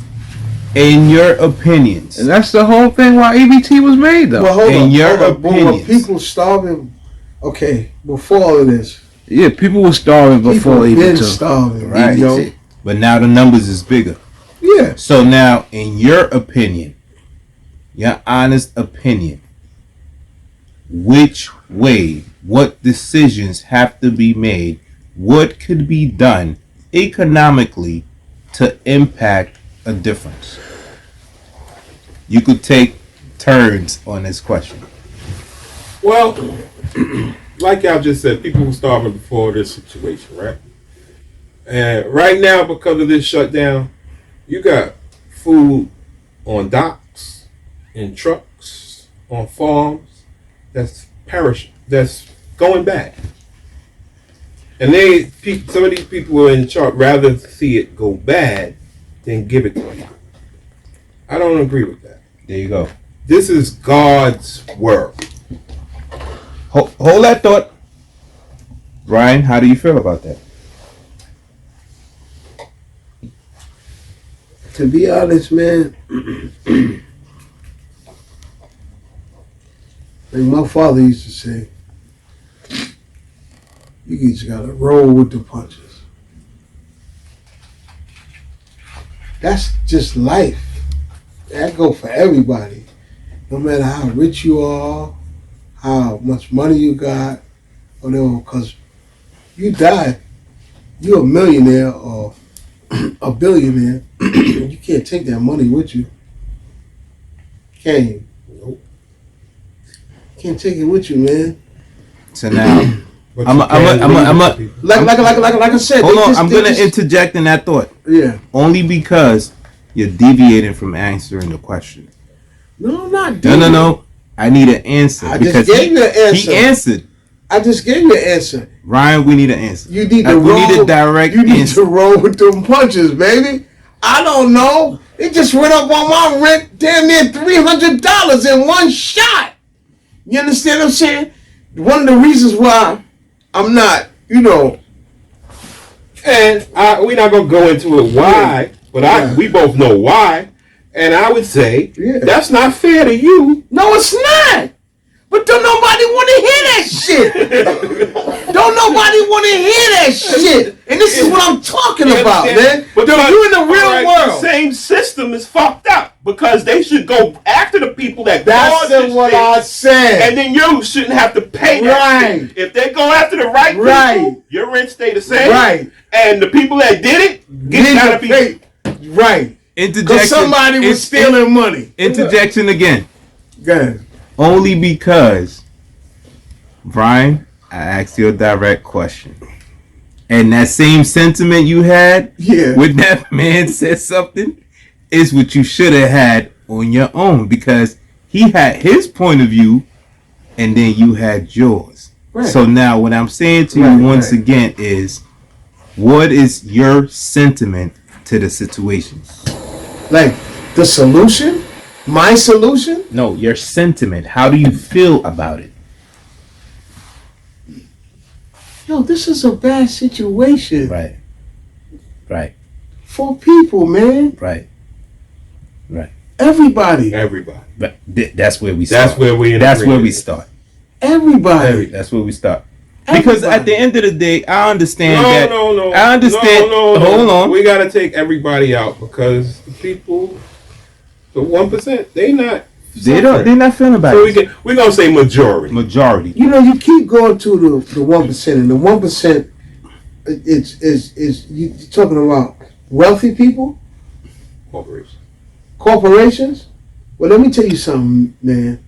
In your opinions, And that's the whole thing why EBT was made, though. Well, hold In on. your hold on. But were opinions. people starving? Okay, before all of this, Yeah, people were starving before people been EBT. starving, Right. yo. but now the numbers is bigger. Yeah. So now, in your opinion, your honest opinion, which way what decisions have to be made, what could be done economically to impact a difference. You could take turns on this question. Well, like y'all just said, people were starving before this situation, right? And right now, because of this shutdown, you got food on docks, in trucks, on farms that's perishing, that's going bad. And some of these people in charge rather see it go bad than give it to them. I don't agree with that. There you go. This is God's world. Hold that thought. Brian, how do you feel about that? To be honest, man, like my father used to say, you just gotta roll with the punches. That's just life. That go for everybody. No matter how rich you are, how much money you got, whatever, because you die, you're a millionaire or a billionaire, you can't take that money with you. Can you? Nope. Can't take it with you, man. So now, But I'm you can't leave people. Like I said. hold they on. just- I'm they gonna just- interject in that thought Yeah. only because you're deviating from answering the question. No, I'm not. No. I need an answer. I just because gave you an answer. He answered. I just gave you an answer. Ryan, we need an answer. You need to we roll. need a direct You need answer. to roll with them punches, baby. I don't know. It just went up on my rent damn near $300 in one shot. You understand what I'm saying? One of the reasons why I'm not, And we're not gonna go into it why, but we both know why. And I would say that's not fair to you. No, it's not. But don't nobody want to hear that shit. Don't nobody want to hear that shit. And this is what I'm talking about, man. But you in the real world. The same system is fucked up because they should go after the people that caused That's this what thing, I said. and then you shouldn't have to pay that Right. shit. If they go after the right people, your rent stay the same. Right. And the people that did it gotta be paid. Right. Interjection. Because somebody was stealing money. Interjection again. Go ahead. Only because, Brian, I asked you a direct question. And that same sentiment you had when that man said something is what you should have had on your own. Because he had his point of view and then you had yours. Right. So now what I'm saying to you once again is, what is your sentiment to the situation? Like, the solution? My solution? No, your sentiment. How do you feel about it? Yo, this is a bad situation. Right. For people, man. Right. Everybody. But that's where we start. That's where we. That's where we start. Everybody. That's where we start. Because at the end of the day, I understand that. No. I understand. No. Hold on. We gotta take everybody out because the people, the 1%, they not. They're not feeling about So it. we're gonna say majority. Majority. You keep going to the 1%, and the 1% is you talking about wealthy people, corporations. Well, let me tell you something, man.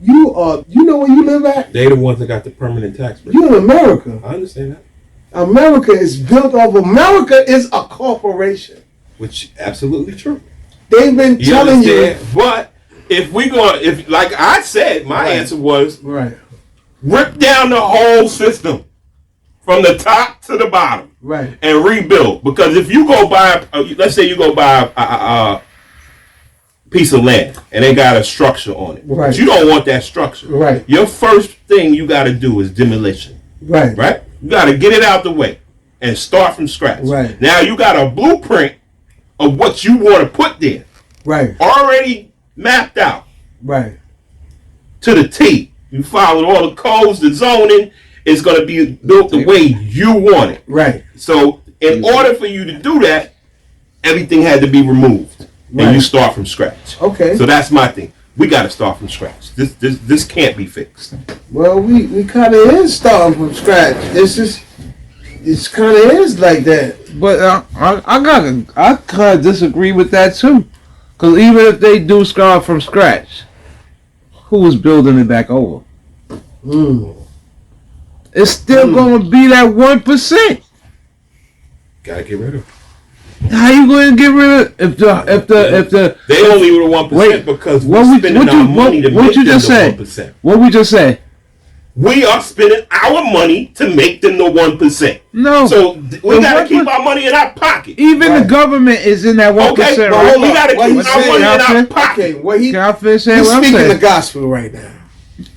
You know where you live at? They the ones that got the permanent tax break. You're in America. I understand that. America is built off. America is a corporation. Which absolutely true. They've been telling you. But if like I said, my answer was rip down the whole system from the top to the bottom, and rebuild. Because if you go buy, let's say you go buy a piece of land and they got a structure on it, but you don't want that structure. Your first thing you got to do is demolition. Right. You got to get it out the way and start from scratch. Now you got a blueprint of what you want to put there. Already mapped out. To the T. You followed all the codes, the zoning is going to be built the way you want it. So in order for you to do that, everything had to be removed. And you start from scratch. Okay. So that's my thing. we got to start from scratch. This can't be fixed. Well, we kind of is starting from scratch. It's kind of is like that. But I kind of disagree with that too. Because even if they do start from scratch, who is building it back over? It's still going to be that 1%. Gotta get rid of it. How you going to get rid of if the they only were 1% because we're spending our money to make them the 1%. What we just said? We are spending our money to make them the 1%. No. So we got to keep our money in our pocket. Even the government is in that 1%. Okay, but right? we got to keep our money in our pocket. Okay, well, Can I finish saying he's what I'm speaking saying? the gospel right now.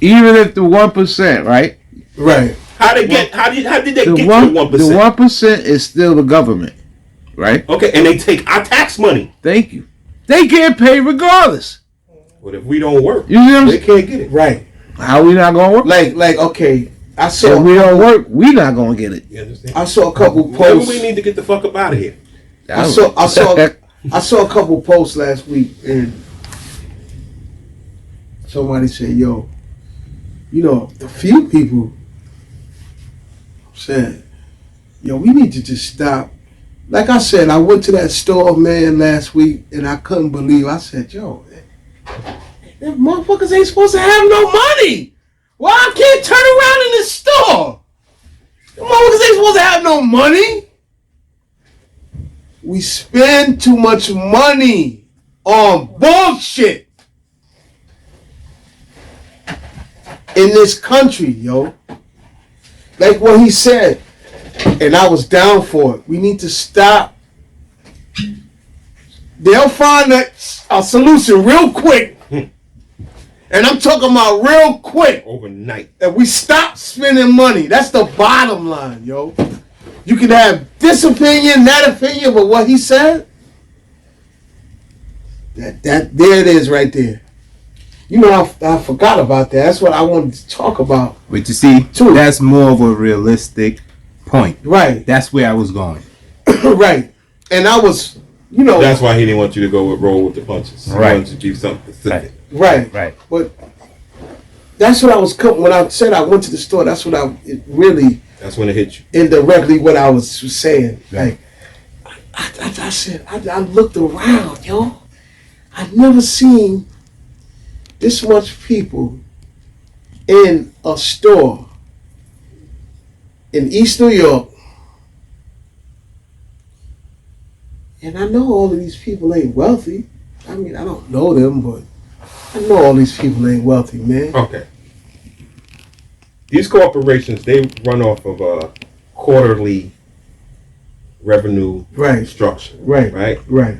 Even if the 1%, right? Right. How did they get to the 1%? The 1% is still the government, right? Okay, and they take our tax money. Thank you. They get paid regardless. But if we don't work, You see what I'm they saying? can't get it. Right. How we not gonna work? Like okay. If we don't work, we not gonna get it. You understand? I saw a couple Maybe posts. we need to get the fuck up out of here. I saw a couple posts last week, and somebody said, "Yo, you know, the few people said, yo, we need to just stop." Like I said, I went to that store, man, last week, and I couldn't believe. I said, "Yo, them motherfuckers ain't supposed to have no money. Why I can't turn around in this store? Them motherfuckers ain't supposed to have no money." We spend too much money on bullshit in this country, yo. Like what he said, and I was down for it. We need to stop. They'll find a solution real quick. And I'm talking about real quick. Overnight. And we stop spending money. That's the bottom line, yo. You can have this opinion, that opinion, but what he said, that there it is right there. You know, I forgot about that. That's what I wanted to talk about. But you see, True. that's more of a realistic point. Right. That's where I was going. Right. And I was, you know. That's why he didn't want you to go with roll with the punches. He Right. wanted you to do something specific. Right. Right. But that's what I was when I said I went to the store. That's what it really That's when it hit you. indirectly what I was saying. Right. Like I said, I looked around, yo. I've never seen this much people in a store in East New York. And I know all of these people ain't wealthy. I mean, I don't know them, but I know all these people ain't wealthy, man. Okay. These corporations, they run off of a quarterly revenue Right. structure. Right. Right? Right.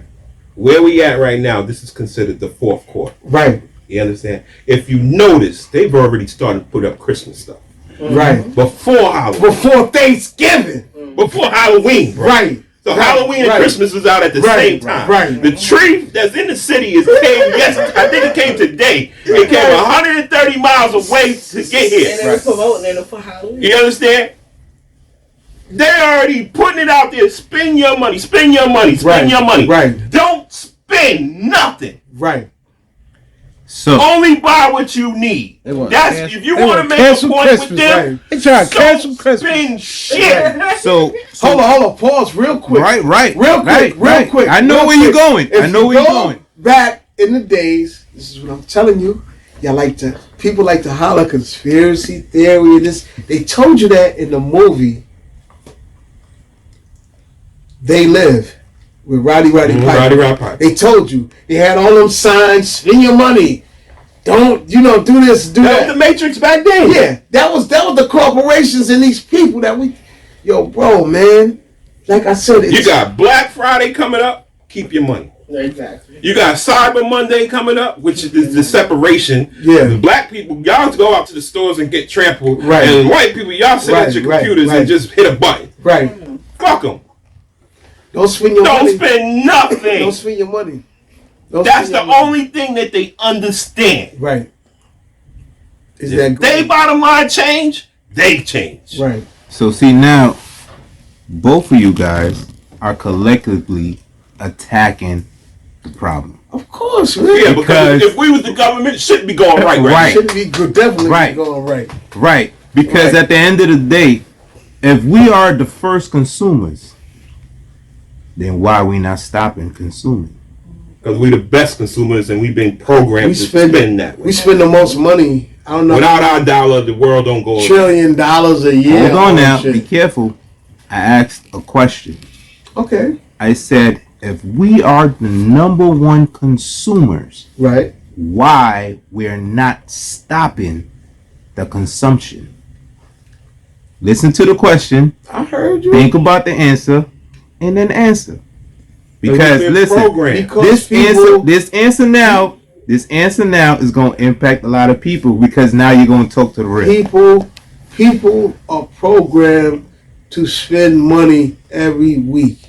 Where we at right now, this is considered the fourth quarter. Right. You understand? If you notice, they've already started to put up Christmas stuff. Right. Before Halloween. Before Thanksgiving. Before Halloween. Bro. Right. So Right. Halloween and Right. Christmas was out at the Right. same time. Right. The tree that's in the city came yesterday. I think it came today. It came 130 miles away to get here. And they were promoting it for Halloween. You understand? They're already putting it out there. Spend your money. Spend your money. Spend Right. your money. Right. Don't spend nothing. Right. So Only buy what you need. They want That's cancel- if you they want to want make a cancel point Christmas, with them. right. They trying to cancel Don't Christmas. spend shit. so Hold on. Pause real quick. right. Real quick. Real quick. I know real where you're quick. going. If I know you where you're go going. Back in the days, this is what I'm telling you. People like to holler conspiracy theory and this. They told you that in the movie They Live with Roddy Piper. Roddy Piper. They told you. They had all them signs, spend your money. Don't, do this, do That that. was the Matrix back then. Yeah, that was the corporations and these people that bro, man. Like I said, You got Black Friday coming up. Keep your money. Exactly. You got Cyber Monday coming up, which is the separation. Yeah. The black people, y'all go out to the stores and get trampled. Right. And white people, y'all sit at your Right, computers right. and just hit a button. right. Fuck them. Don't spend your Don't money. spend nothing. Don't spend your money. Don't That's spend the your money. only thing that they understand. Right. Is If that they bottom line change, they change. right? So see now, both of you guys are collectively attacking the problem. Of course, man. Yeah, Because- because if we was the government, it shouldn't be going right. Right. Shouldn't be good, definitely Right. going right. Right. Because Right. at the end of the day, if we are the first consumers, then why are we not stopping consuming? Because we the best consumers and we've been programmed We to spend spend that way. We spend the most money. I don't know. Without our dollar, the world don't go. $1 trillion a year. Hold on now. Shit. Be careful. I asked a question. Okay. I said, if we are the number one consumers, Right. why we're not stopping the consumption? Listen to the question, I heard you. think about the answer, and then answer. Because been listen, programmed. Because people, this answer now is going to impact a lot of people because now you're going to talk to the real. people are programmed to spend money every week.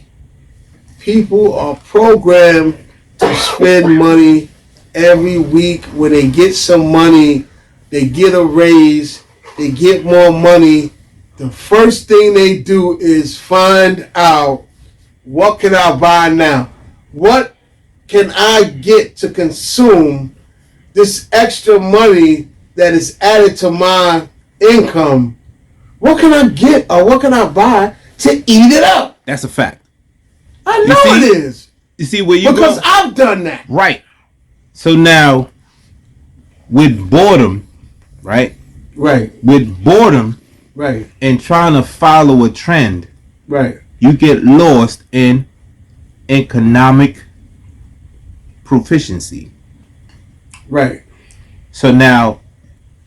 People are programmed to spend money every week. When they get some money, they get a raise, they get more money. The first thing they do is find out, what can I buy now? What can I get to consume this extra money that is added to my income? What can I get or what can I buy to eat it up? That's a fact. I know see? it is. You see where you Because go? I've done that. Right. So now, with boredom, right? Right, With boredom right, and trying to follow a trend, right, you get lost in economic proficiency. right. So now,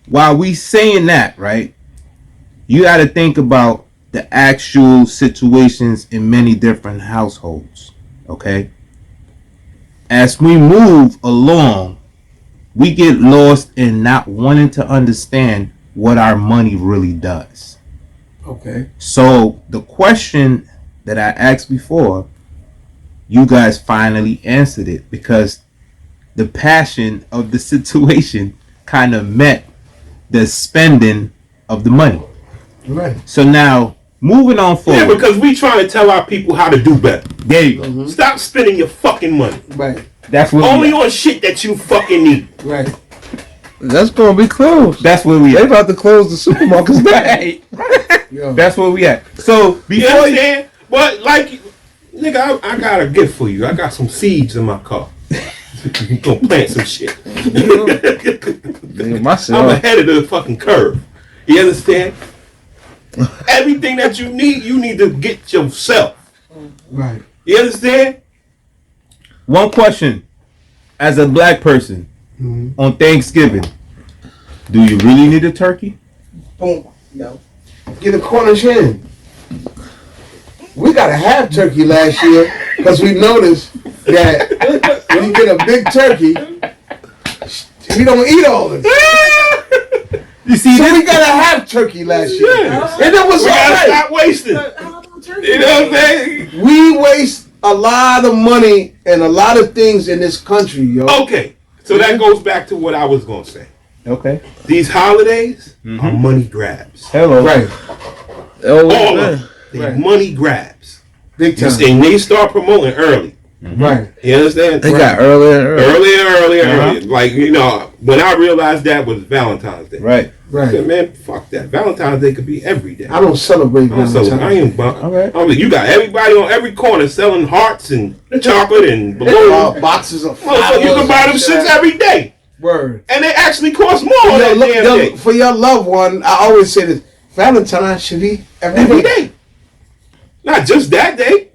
while we saying that, right, you got to think about the actual situations in many different households, okay? As we move along, we get lost in not wanting to understand what our money really does. Okay. So the question that I asked before, you guys finally answered it because the passion of the situation kind of met the spending of the money. Right. So now, moving on Yeah, forward. because we trying to tell our people how to do better. There you go. Stop spending your fucking money. Right. That's where Only we at. on shit that you fucking need. Right. That's gonna be closed. That's where we They at. about to close the supermarkets down. Right. Yo. That's where we at. So You before you, understand? But like, nigga, I got a gift for you. I got some seeds in my car. You gonna plant some shit. Yeah, I'm myself. ahead of the fucking curve. You understand? Everything that you need to get yourself. Right. You understand? one question, as a black person on Thanksgiving, do you really need a turkey? Boom. No. Get a Cornish hen. We gotta have turkey last year because we noticed that when you get a big turkey, we don't eat all of it. You see So this? we gotta have turkey last year, and it was We gotta alright. stop wasting. You know what I'm saying? We waste a lot of money and a lot of things in this country, yo. Okay, so that goes back to what I was gonna say. Okay. These holidays are money grabs. Hello. Right, Oh, All man. of them. They Right. money grabs. big time. And they start promoting early. Right, You understand? They got earlier and earlier. Earlier. Like, you know, when I realized that was Valentine's Day. Right. I said, right. man, fuck that. Valentine's Day could be every day. I don't celebrate So Valentine's. I ain't bummed. Okay. I mean, you got everybody on every corner selling hearts and chocolate and balloons. Boxes of Motherfucker, you can buy them shits every day. Word. And they actually cost more on that damn day. For your loved one, I always say this: Valentine's should be every Every day. day. Not just that day.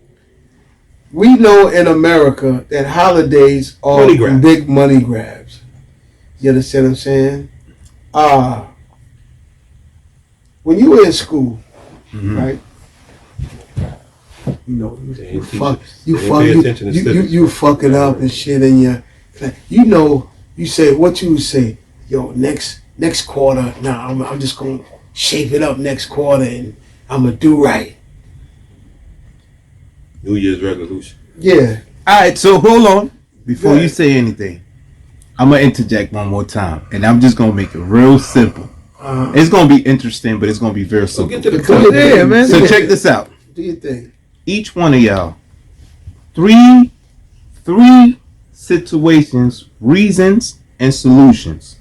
We know in America that holidays are Money grabs. big money grabs. You understand what I'm saying? When you were in school, right? You know, They you ain't teach fuck, us. you They ain't fuck, pay you, attention to you, you, civics. you fuck it up and shit, and you know, you say what you would say. Yo, next quarter, nah, I'm just gonna shape it up next quarter, and I'm gonna do right. New Year's resolution. Yeah, All right. So hold on before Go you ahead. say anything. I'm gonna interject one more time, and I'm just gonna make it real simple. It's gonna be interesting, but it's gonna be very So simple. get to the Go point. ahead. Yeah, man. So check this out. do your thing. Each one of y'all, three situations, reasons, and solutions.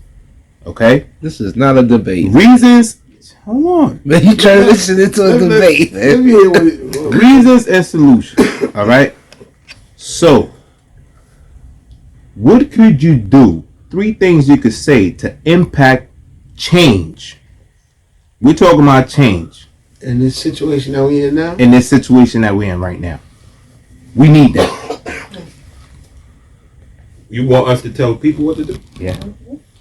Okay? This is not a debate. Reasons. Hold on. Man, you trying to listen into a debate, Let man. me hear what it, Reasons and solutions. All right? So, what could you do? 3 things you could say to impact change. We're talking about change in this situation that we in now. in this situation that we're in right now. We need that. You want us to tell people what to do? Yeah.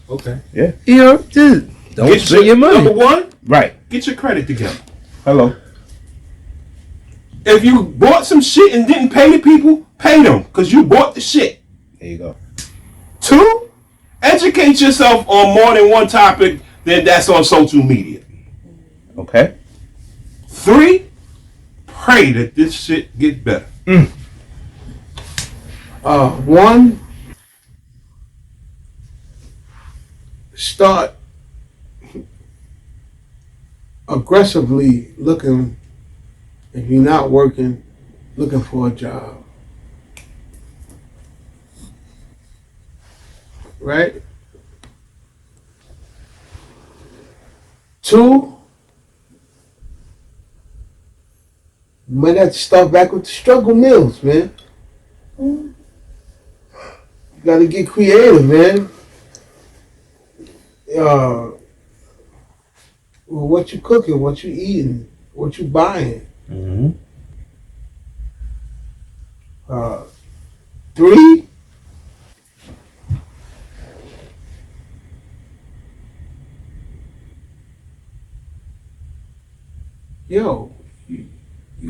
Okay. You know, dude, don't Get spend your money. Number one, Right. get your credit together. Hello. If you bought some shit and didn't pay the people, pay them because you bought the shit. There you go. 2, educate yourself on more than one topic that's on social media. Okay. 3, pray that this shit get better. One, start aggressively looking, if you're not working, looking for a job. Right? 2, you might have to start back with the struggle meals, man. You gotta get creative, man. Well, what you cooking, what you eating, what you buying. Mm-hmm. 3, yo, you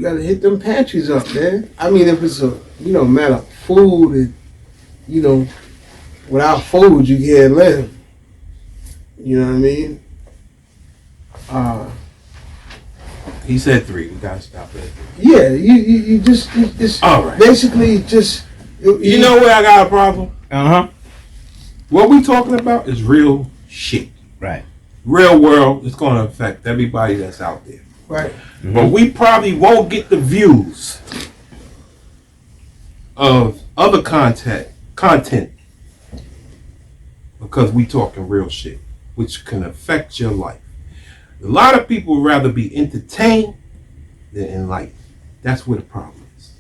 gotta hit them pantries up, man. I mean, if it's a, matter of food and, without food you can't live. You know what I mean? He said 3. We gotta stop it. Yeah, you just All right. basically just You know where I got a problem? Uh-huh. What we talking about is real shit. Right. Real world. It's gonna affect everybody that's out there. right. But we probably won't get the views of other content because we talking real shit, which can affect your life. A lot of people would rather be entertained than enlightened. That's where the problem is.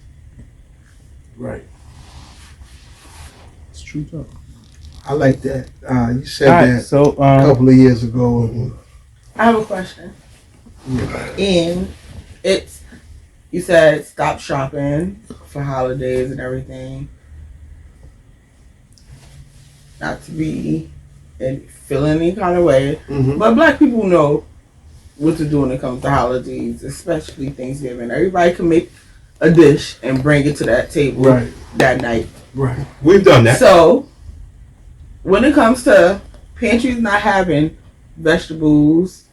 Right. It's true talk. I like that. You said All right, that so a couple of years ago. I have a question. And it's, you said stop shopping for holidays and everything. Not to be and feel any kind of way, Mhm. but black people know what to do when it comes to holidays, especially Thanksgiving. Everybody can make a dish and bring it to that table Right. that night. Right. We've done that. So, when it comes to pantries not having vegetables,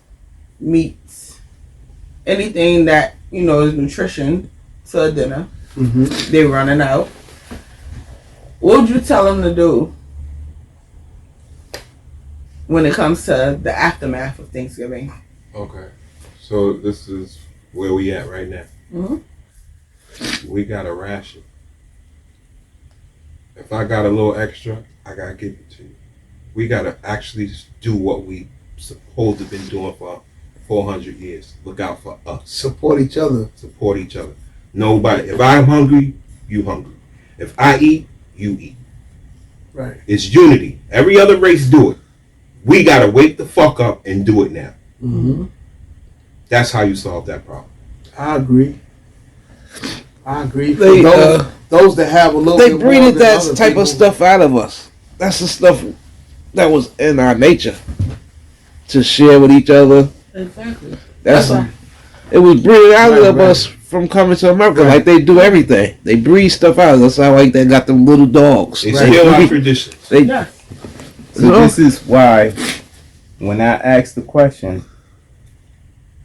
meats, anything that, is nutrition to a dinner, Mm-hmm. they're running out. What would you tell them to do when it comes to the aftermath of Thanksgiving? Okay. So this is where we at right now. Mm-hmm. We got a ration. If I got a little extra, I gotta give it to you. We gotta actually do what we supposed to been doing for 400 years. Look out for us. Support each other. Support each other. Nobody. If I'm hungry, you hungry. If I eat, you eat. Right. It's unity. Every other race do it. We gotta wake the fuck up and do it now. Mm-hmm. That's how you solve that problem. I agree. For They, those that have a little They bit more breeded than that other type people. of stuff out of us. That's the stuff that was in our nature to share with each other. Exactly. That's why. it was breeded out Right, of right. us from coming to America. Right. Like they do everything. They breed stuff out. That's how like they got them little dogs. It's Right. still our They- traditions. they- Yeah. So No. this is why when I ask the question,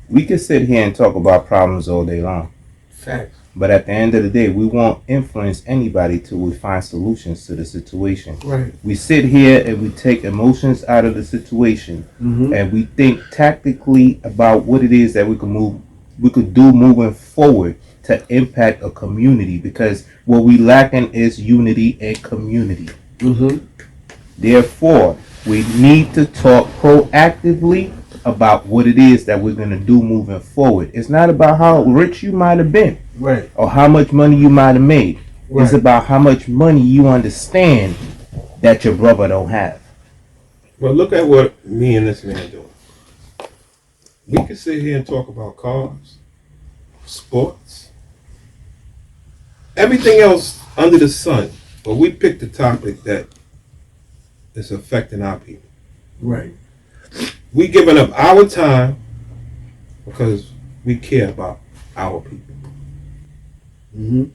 we could sit here and talk about problems all day long. Facts. But at the end of the day, we won't influence anybody till we find solutions to the situation. Right. We sit here and we take emotions out of the situation Mm-hmm. and we think tactically about what it is that we can move we could do moving forward to impact a community, because what we lacking is unity and community. Mm-hmm. Therefore, we need to talk proactively about what it is that we're going to do moving forward. It's not about how rich you might have been, Right. or how much money you might have made. Right. It's about how much money you understand that your brother don't have. Well, look at what me and this man doing. We can sit here and talk about cars, sports, everything else under the sun, but we picked a topic that is affecting our people. Right. We giving up our time because we care about our people. Mm-hmm.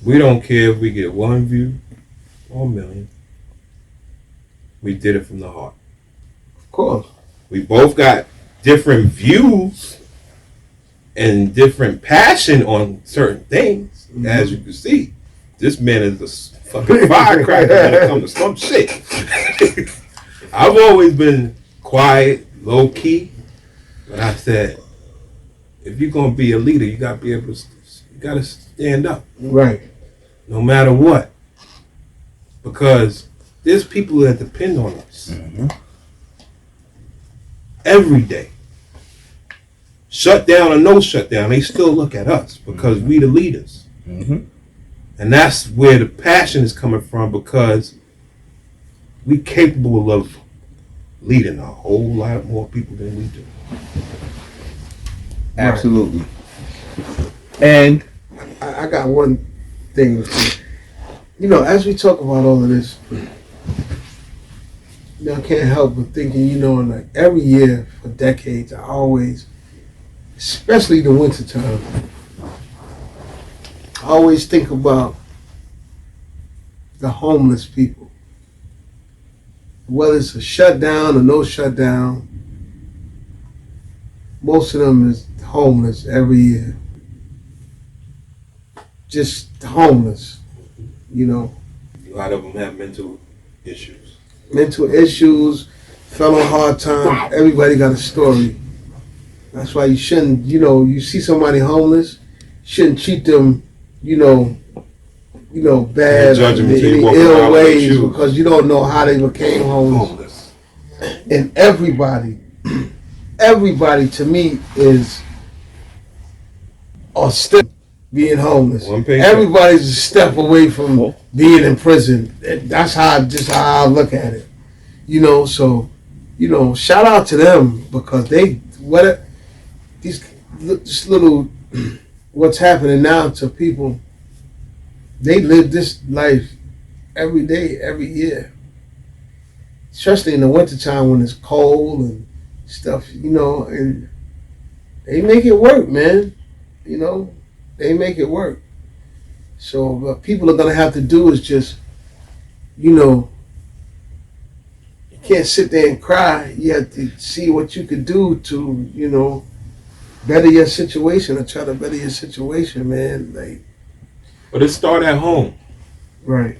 We don't care if we get 1 view or a million. We did it from the heart. Of course. We both got different views and different passion on certain things, as you can see. This man is a fucking firecracker when it comes to some shit. I've always been quiet, low key, but I said, if you're gonna be a leader, you gotta be able to, you gotta stand up, Right. no matter what, because there's people that depend on us every day. Shut down or no shutdown, they still look at us because we the leaders. Mm-hmm. And that's where the passion is coming from, because we capable of leading a whole lot more people than we do. Absolutely. And I got one thing. You know, as we talk about all of this, I can't help but thinking, like every year for decades, I always, especially the winter time, I always think about the homeless people. Whether it's a shutdown or no shutdown, most of them is homeless every year. Just homeless, A lot of them have mental issues. mental issues, fell on hard time. Everybody got a story. That's why you shouldn't, you see somebody homeless, you shouldn't treat them, bad, Judge them in until you any walk ill around with ways, shoes. because you don't know how they became homeless. And everybody to me is a step being homeless. One paycheck. Everybody's a step away from being in prison. That's how I look at it. So shout out to them, because this little what's happening now to people, they live this life every day, every year. Especially in the wintertime when it's cold and stuff, and they make it work, man. They make it work. So what people are going to have to do is just, you can't sit there and cry. You have to see what you could do to, better your situation, or try to better your situation, man. But it start at home. Right.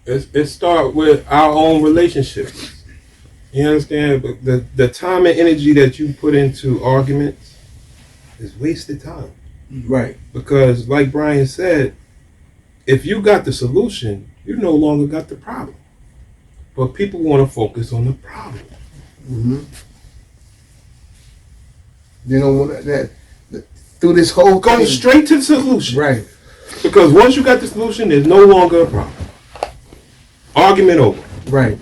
It start with our own relationships. You understand? But the time and energy that you put into arguments is wasted time. Right. Because like Brian said, if you got the solution, you no longer got the problem. But people want to focus on the problem. Mm-hmm. They don't want that through this whole Go thing. straight to the solution. Right. Because once you got the solution, there's no longer a problem. Argument over. Right.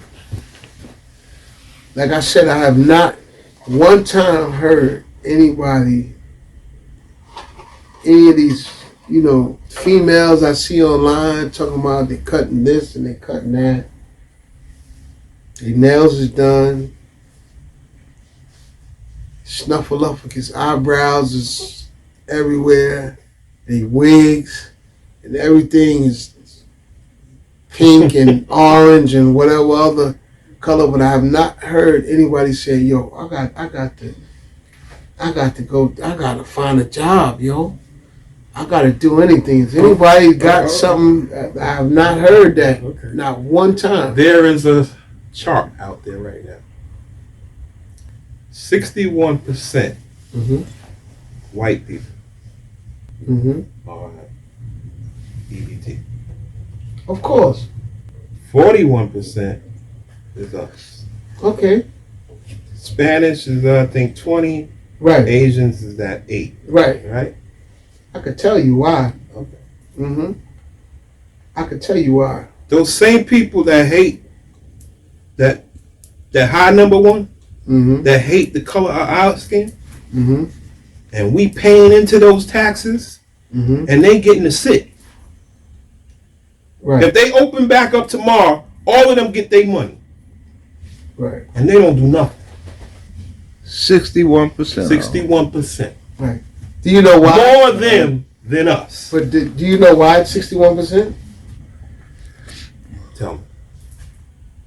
Like I said, I have not one time heard anybody, any of these, females I see online talking about they cutting this and they cutting that. Their nails is done. Snuffleupagus eyebrows is everywhere. They wigs and everything is pink and orange and whatever other color, but I have not heard anybody say, "Yo, I got to find a job, yo. I got to do anything." If anybody got something, I have not heard that. Okay. Not one time. There is a chart out there right now. 61% Mm-hmm. white people Mm-hmm. are EBT. Of course. 41% is us. Okay. Spanish is I think 20. Right. Asians is at 8. Right. Right. I could tell you why. Okay. Mm-hmm. I could tell you why. Those same people that hate that high number one, Mm-hmm. that hate the color of our skin, Mm-hmm. and we paying into those taxes, Mm-hmm. and they getting to sit. Right. If they open back up tomorrow, all of them get their money, Right. and they don't do nothing. 61%. 61%. Right. Do you know why? More them than us. But do you know why it's 61%? Tell me.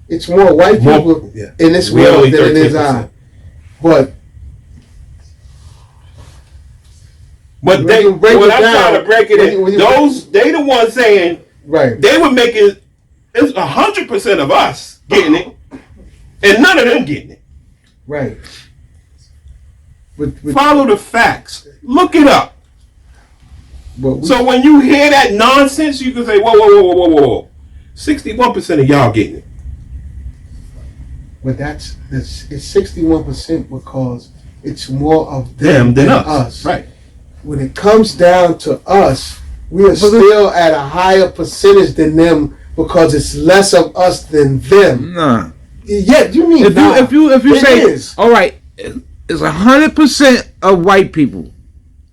It's more white people Yeah. in this We world only than it is 13%. I. But But When they, you break when it I'm down, trying to break it when in, you- those they the ones saying right. they were making it's 100% of us getting it, and none of them getting it. Right. But Follow the facts. Look it up. we, So when you hear that nonsense, you can say, whoa, whoa, whoa, whoa, whoa, whoa. 61% of y'all getting it. but it's 61% because it's more of Them them than us. Right. When it comes down to us, we are still at a higher percentage than them because it's less of us than them. Nah. Yeah, you mean If you It say, is. all right, it's 100% of white people,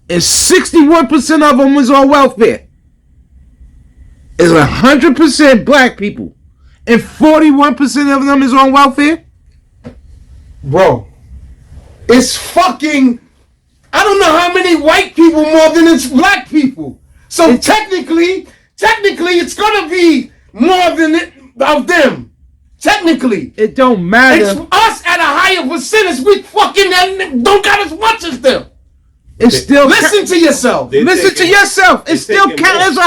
and 61% of them is on welfare. It's 100% black people, and 41% of them is on welfare. Bro, it's fucking. I don't know how many white people more than it's black people. So technically, it's gonna be more than it of them. Technically, It don't matter. it's us at a higher percentage. We fucking don't got as much as them. It's still Listen to yourself. They're listen to taking- yourself. It they're still taking count as more.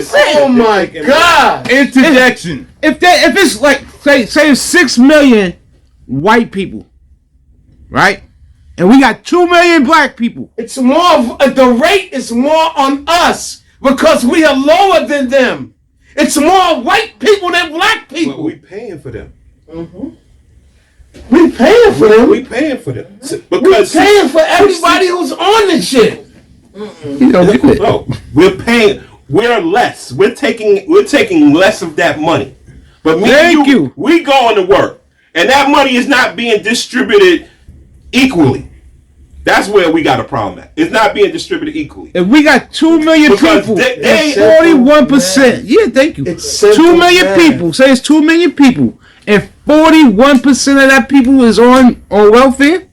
100%. Oh my taking God. Interjection. If it's like say it's 6 million white people, right, and we got 2 million black people. It's more of the rate is more on us because we are lower than them. It's more white people than black But people. we paying for them. We paying for them. We paying for them. We're Because paying for everybody who's on this shit. You don't get it. no, we're paying. We're less. We're taking less of that money. But me Thank and you. we going to work, and that money is not being distributed equally. That's where we got a problem at. It's not being distributed equally. If we got 2 million Because people, they- and 41%. Yeah, thank you. It's simple 2 million math. people. Say it's 2 million people, and 41% of that people is on welfare.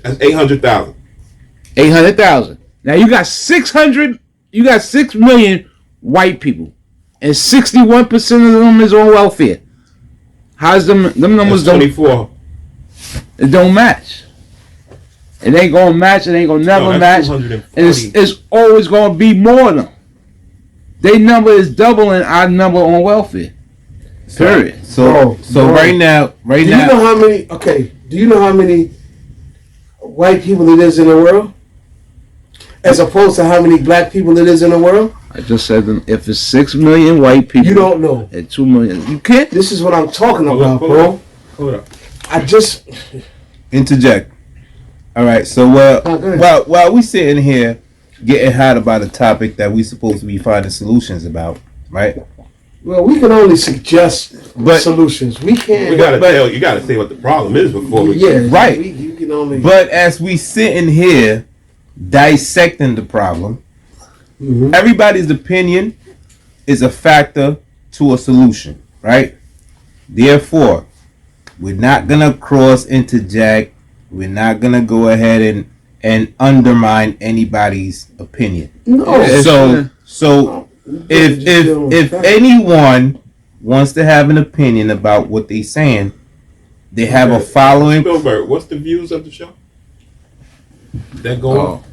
That's 800,000. 800,000. Now you got 600. You got 6 million white people, and 61% of them is on welfare. How's them numbers That's don't 24. it don't match? It ain't gonna match. It ain't gonna never No, match. that's And 240. it's always gonna be more of them. Their number is doubling our number on welfare. Period. So Bro. right now, Do you know how many? Okay. Do you know how many white people it is in the world, as opposed to how many black people it is in the world? I just said if it's 6 million white people, You don't know. and 2 million, you can't. This is what I'm talking Hold about, up, hold bro. up. Hold up. I just. interject. All right. So Oh, go ahead. while we sitting here getting hot about a topic that we supposed to be finding solutions about, right? Well, we can only suggest But- solutions. We can't. We gotta you gotta say what the problem is before we. Yeah. Right. You can only. But as we sitting here dissecting the problem, Mhm. everybody's opinion is a factor to a solution, right? Therefore, we're not gonna cross interject. We're not gonna go ahead and undermine anybody's opinion. No. Yeah. So if anyone wants to have an opinion about what they saying, they have a following. Spielberg, what's the views of the show? That go Oh. up?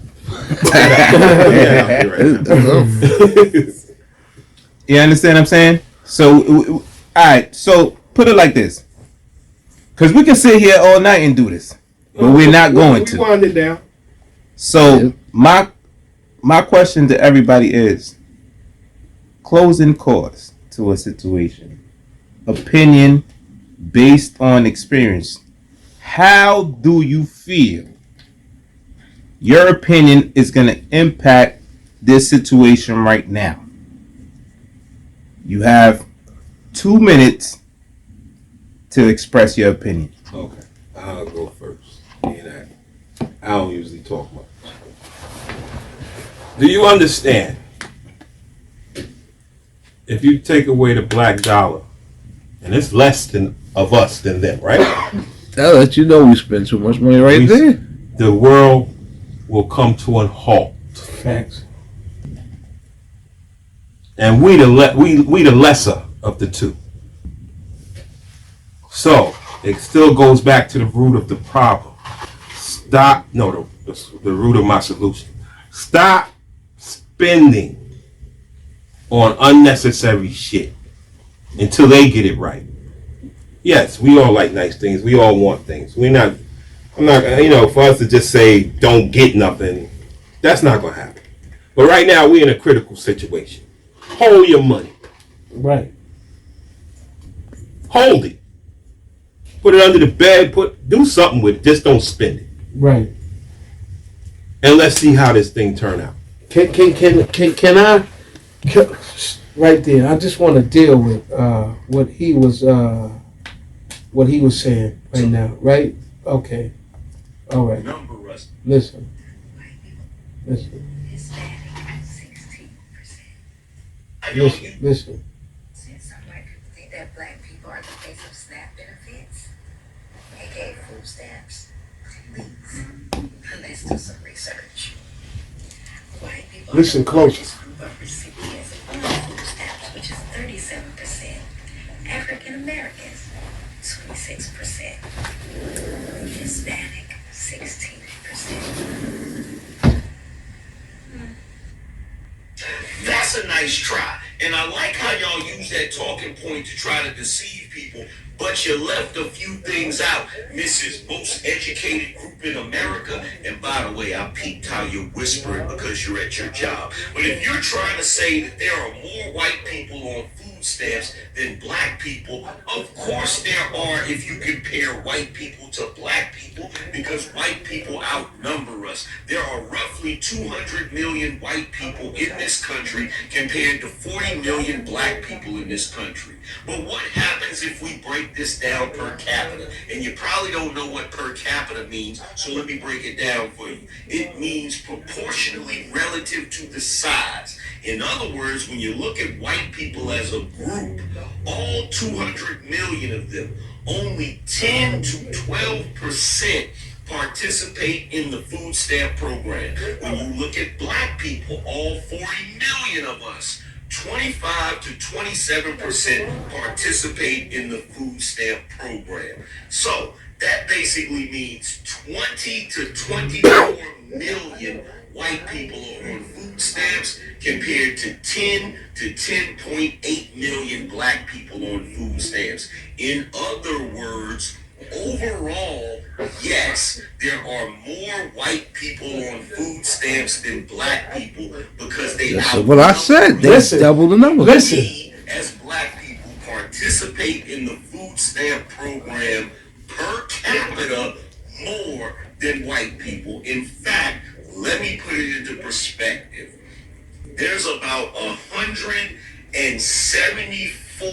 Yeah, right. You understand what I'm saying? So, all right. So put it like this, because we can sit here all night and do this, but we're not going We to. wind it down. So my question to everybody is closing course to a situation. Opinion based on experience. How do you feel your opinion is going to impact this situation right now? You have 2 minutes to express your opinion. Okay, I'll go first. And I don't usually talk much. Do you understand? If you take away the black dollar, and it's less than of us than them, right? That let you know we spend too much money there. The world will come to a halt. Facts. And we the lesser of the two. So it still goes back to the root of the problem. The root of my solution. Stop spending on unnecessary shit until they get it right. Yes, we all like nice things. We all want things. I'm not, for us to just say don't get nothing, that's not gonna happen. But right now we're in a critical situation. Hold your money. Right. Hold it. Put it under the bed. Do something with it. Just don't spend it. Right. And let's see how this thing turn out. Can I? Right there. I just want to deal with what he was saying right now. Right? Okay. All right. Listen. Listen. Since some white people think that black people are the face of SNAP benefits, aka food stamps, please, let's do some research. White people Listen are the close. largest group of recipients of food stamps, which is 37%. African Americans, 26%. Hispanic, 16%. That's a nice try. And I like how y'all use that talking point to try to deceive people, but you left a few things out. Mrs. Most Educated Group in America. And by the way, I peeped how you're whispering because you're at your job. But if you're trying to say that there are more white people on food stamps than black people, of course there are if you compare white people to black people, because white people outnumber us. There are roughly 200 million white people in this country compared to 40 million black people in this country. But what happens if we break this down per capita? And you probably don't know what per capita means, so let me break it down for you. It means proportionally relative to the size. In other words, when you look at white people as a group, all 200 million of them, only 10 to 12% participate in the food stamp program. When you look at black people, all 40 million of us, 25 to 27% participate in the food stamp program. So that basically means 20 to 24 million white people are on food stamps compared to 10 to 10.8 million black people on food stamps. In other words, overall, yes, there are more white people on food stamps than black people because they That's what I said. They double the number. Listen. We, as black people, participate in the food stamp program per capita more than white people. In fact, let me put it into perspective. There's about 174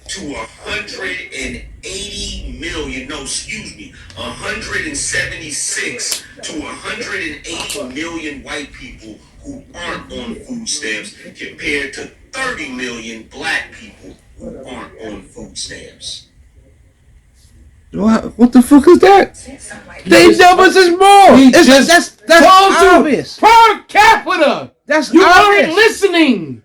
to 180 million, 176 to 180 million white people who aren't on food stamps compared to 30 million black people who aren't on food stamps. What the fuck is that? They numbers is more. That's obvious. Per capita. That's You obvious. weren't listening.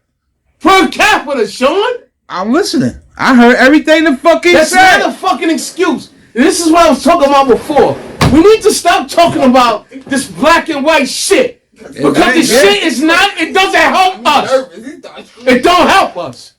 Per capita, Sean. I'm listening. I heard everything the fucking That's said. not a fucking excuse. This is what I was talking about before. We need to stop talking about this black and white shit. Because this shit is not, it doesn't help us. It don't help us.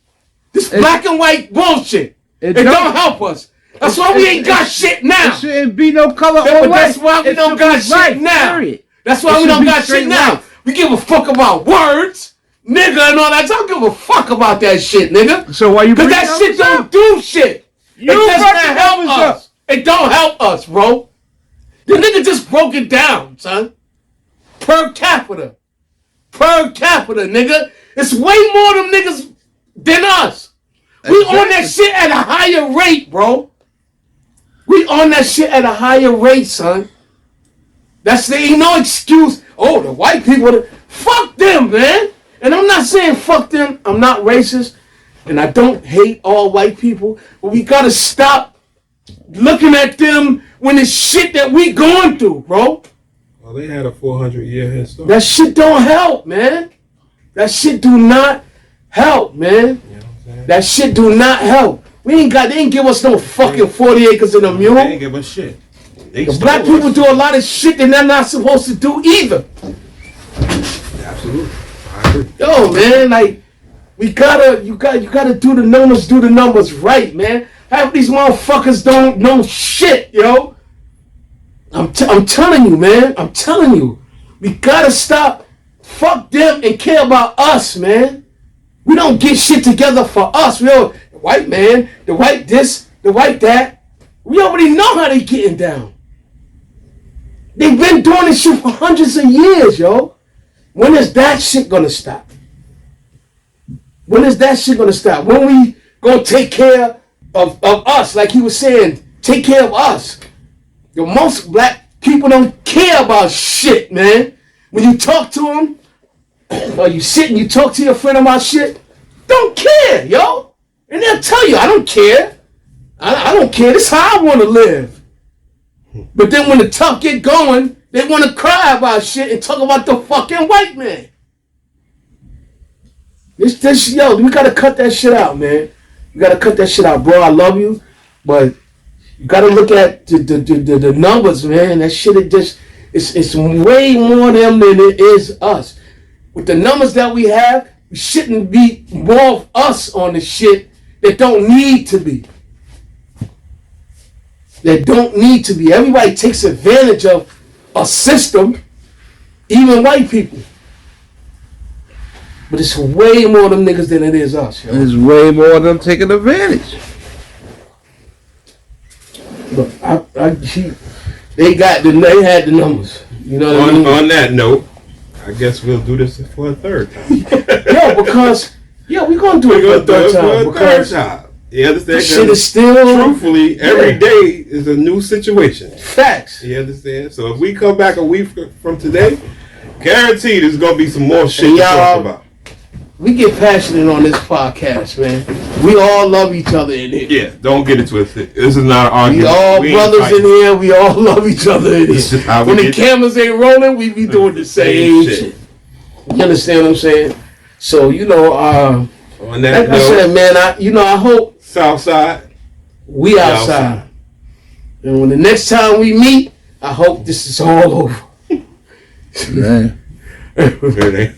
This black and white bullshit. It don't help us. That's why we ain't got shit now. It shouldn't be no color or But white. that's why we don't got shit now. Period. That's why we don't got shit now. We give a fuck about words, nigga, and all that. I don't give a fuck about that shit, nigga. So why you? Because that shit don't do shit. It does not help us. It don't help us, bro. The nigga just broke it down, son. Per capita. Per capita, nigga. It's way more them niggas than us. We on that shit at a higher rate, bro. We on that shit at a higher rate, son. There ain't no excuse. Oh, the white people, fuck them, man. And I'm not saying fuck them. I'm not racist. And I don't hate all white people. But we gotta stop looking at them when it's shit that we going through, bro. Well, they had a 400-year head start. That shit don't help, man. That shit do not help, man. You know what I'm saying? That shit do not help. They ain't give us no fucking 40 acres in a mule. They ain't give us shit. The black people do a lot of shit that they're not supposed to do either. Absolutely. I agree. Yo, man, like, you gotta do the numbers right, man. Half these motherfuckers don't know shit, yo. I'm telling you, man. I'm telling you. We gotta stop. Fuck them and care about us, man. We don't get shit together for us. We don't, the white man, the white this, the white that. We already know how they getting down. They've been doing this shit for hundreds of years, yo. When is that shit gonna stop? When is that shit gonna stop? When we gonna take care of us, like he was saying, take care of us. The most black people don't care about shit, man. When you talk to them, or you sit and you talk to your friend about shit, don't care, yo. And they'll tell you, I don't care. I don't care. This is how I want to live. But then when the talk get going, they want to cry about shit and talk about the fucking white man. Yo, we gotta cut that shit out, man. You gotta cut that shit out, bro. I love you, but you gotta look at the numbers, man. That shit, it's way more them than it is us. With the numbers that we have, we shouldn't be more of us on the shit that don't need to be. That don't need to be. Everybody takes advantage of a system, even white people. But it's way more of them niggas than it is us, yo. There's way more of them taking advantage. Look, they had the numbers. You know what I mean? On that note, I guess we'll do this for a third time. We're gonna do it for a third time because You understand? shit is still truthfully every day is a new situation. Facts. You understand? So if we come back a week from today, guaranteed there's gonna be some more shit to talk about. We get passionate on this podcast, man. We all love each other in here. Yeah, don't get it twisted. This is not an argument. We all brothers in here. We all love each other in This here. is how When we the get cameras ain't rolling, we be doing the same shit. You understand what I'm saying? So, On that like note, I said, man, I hope Southside, we outside. And when the next time we meet, I hope this is all over. Man. Here they-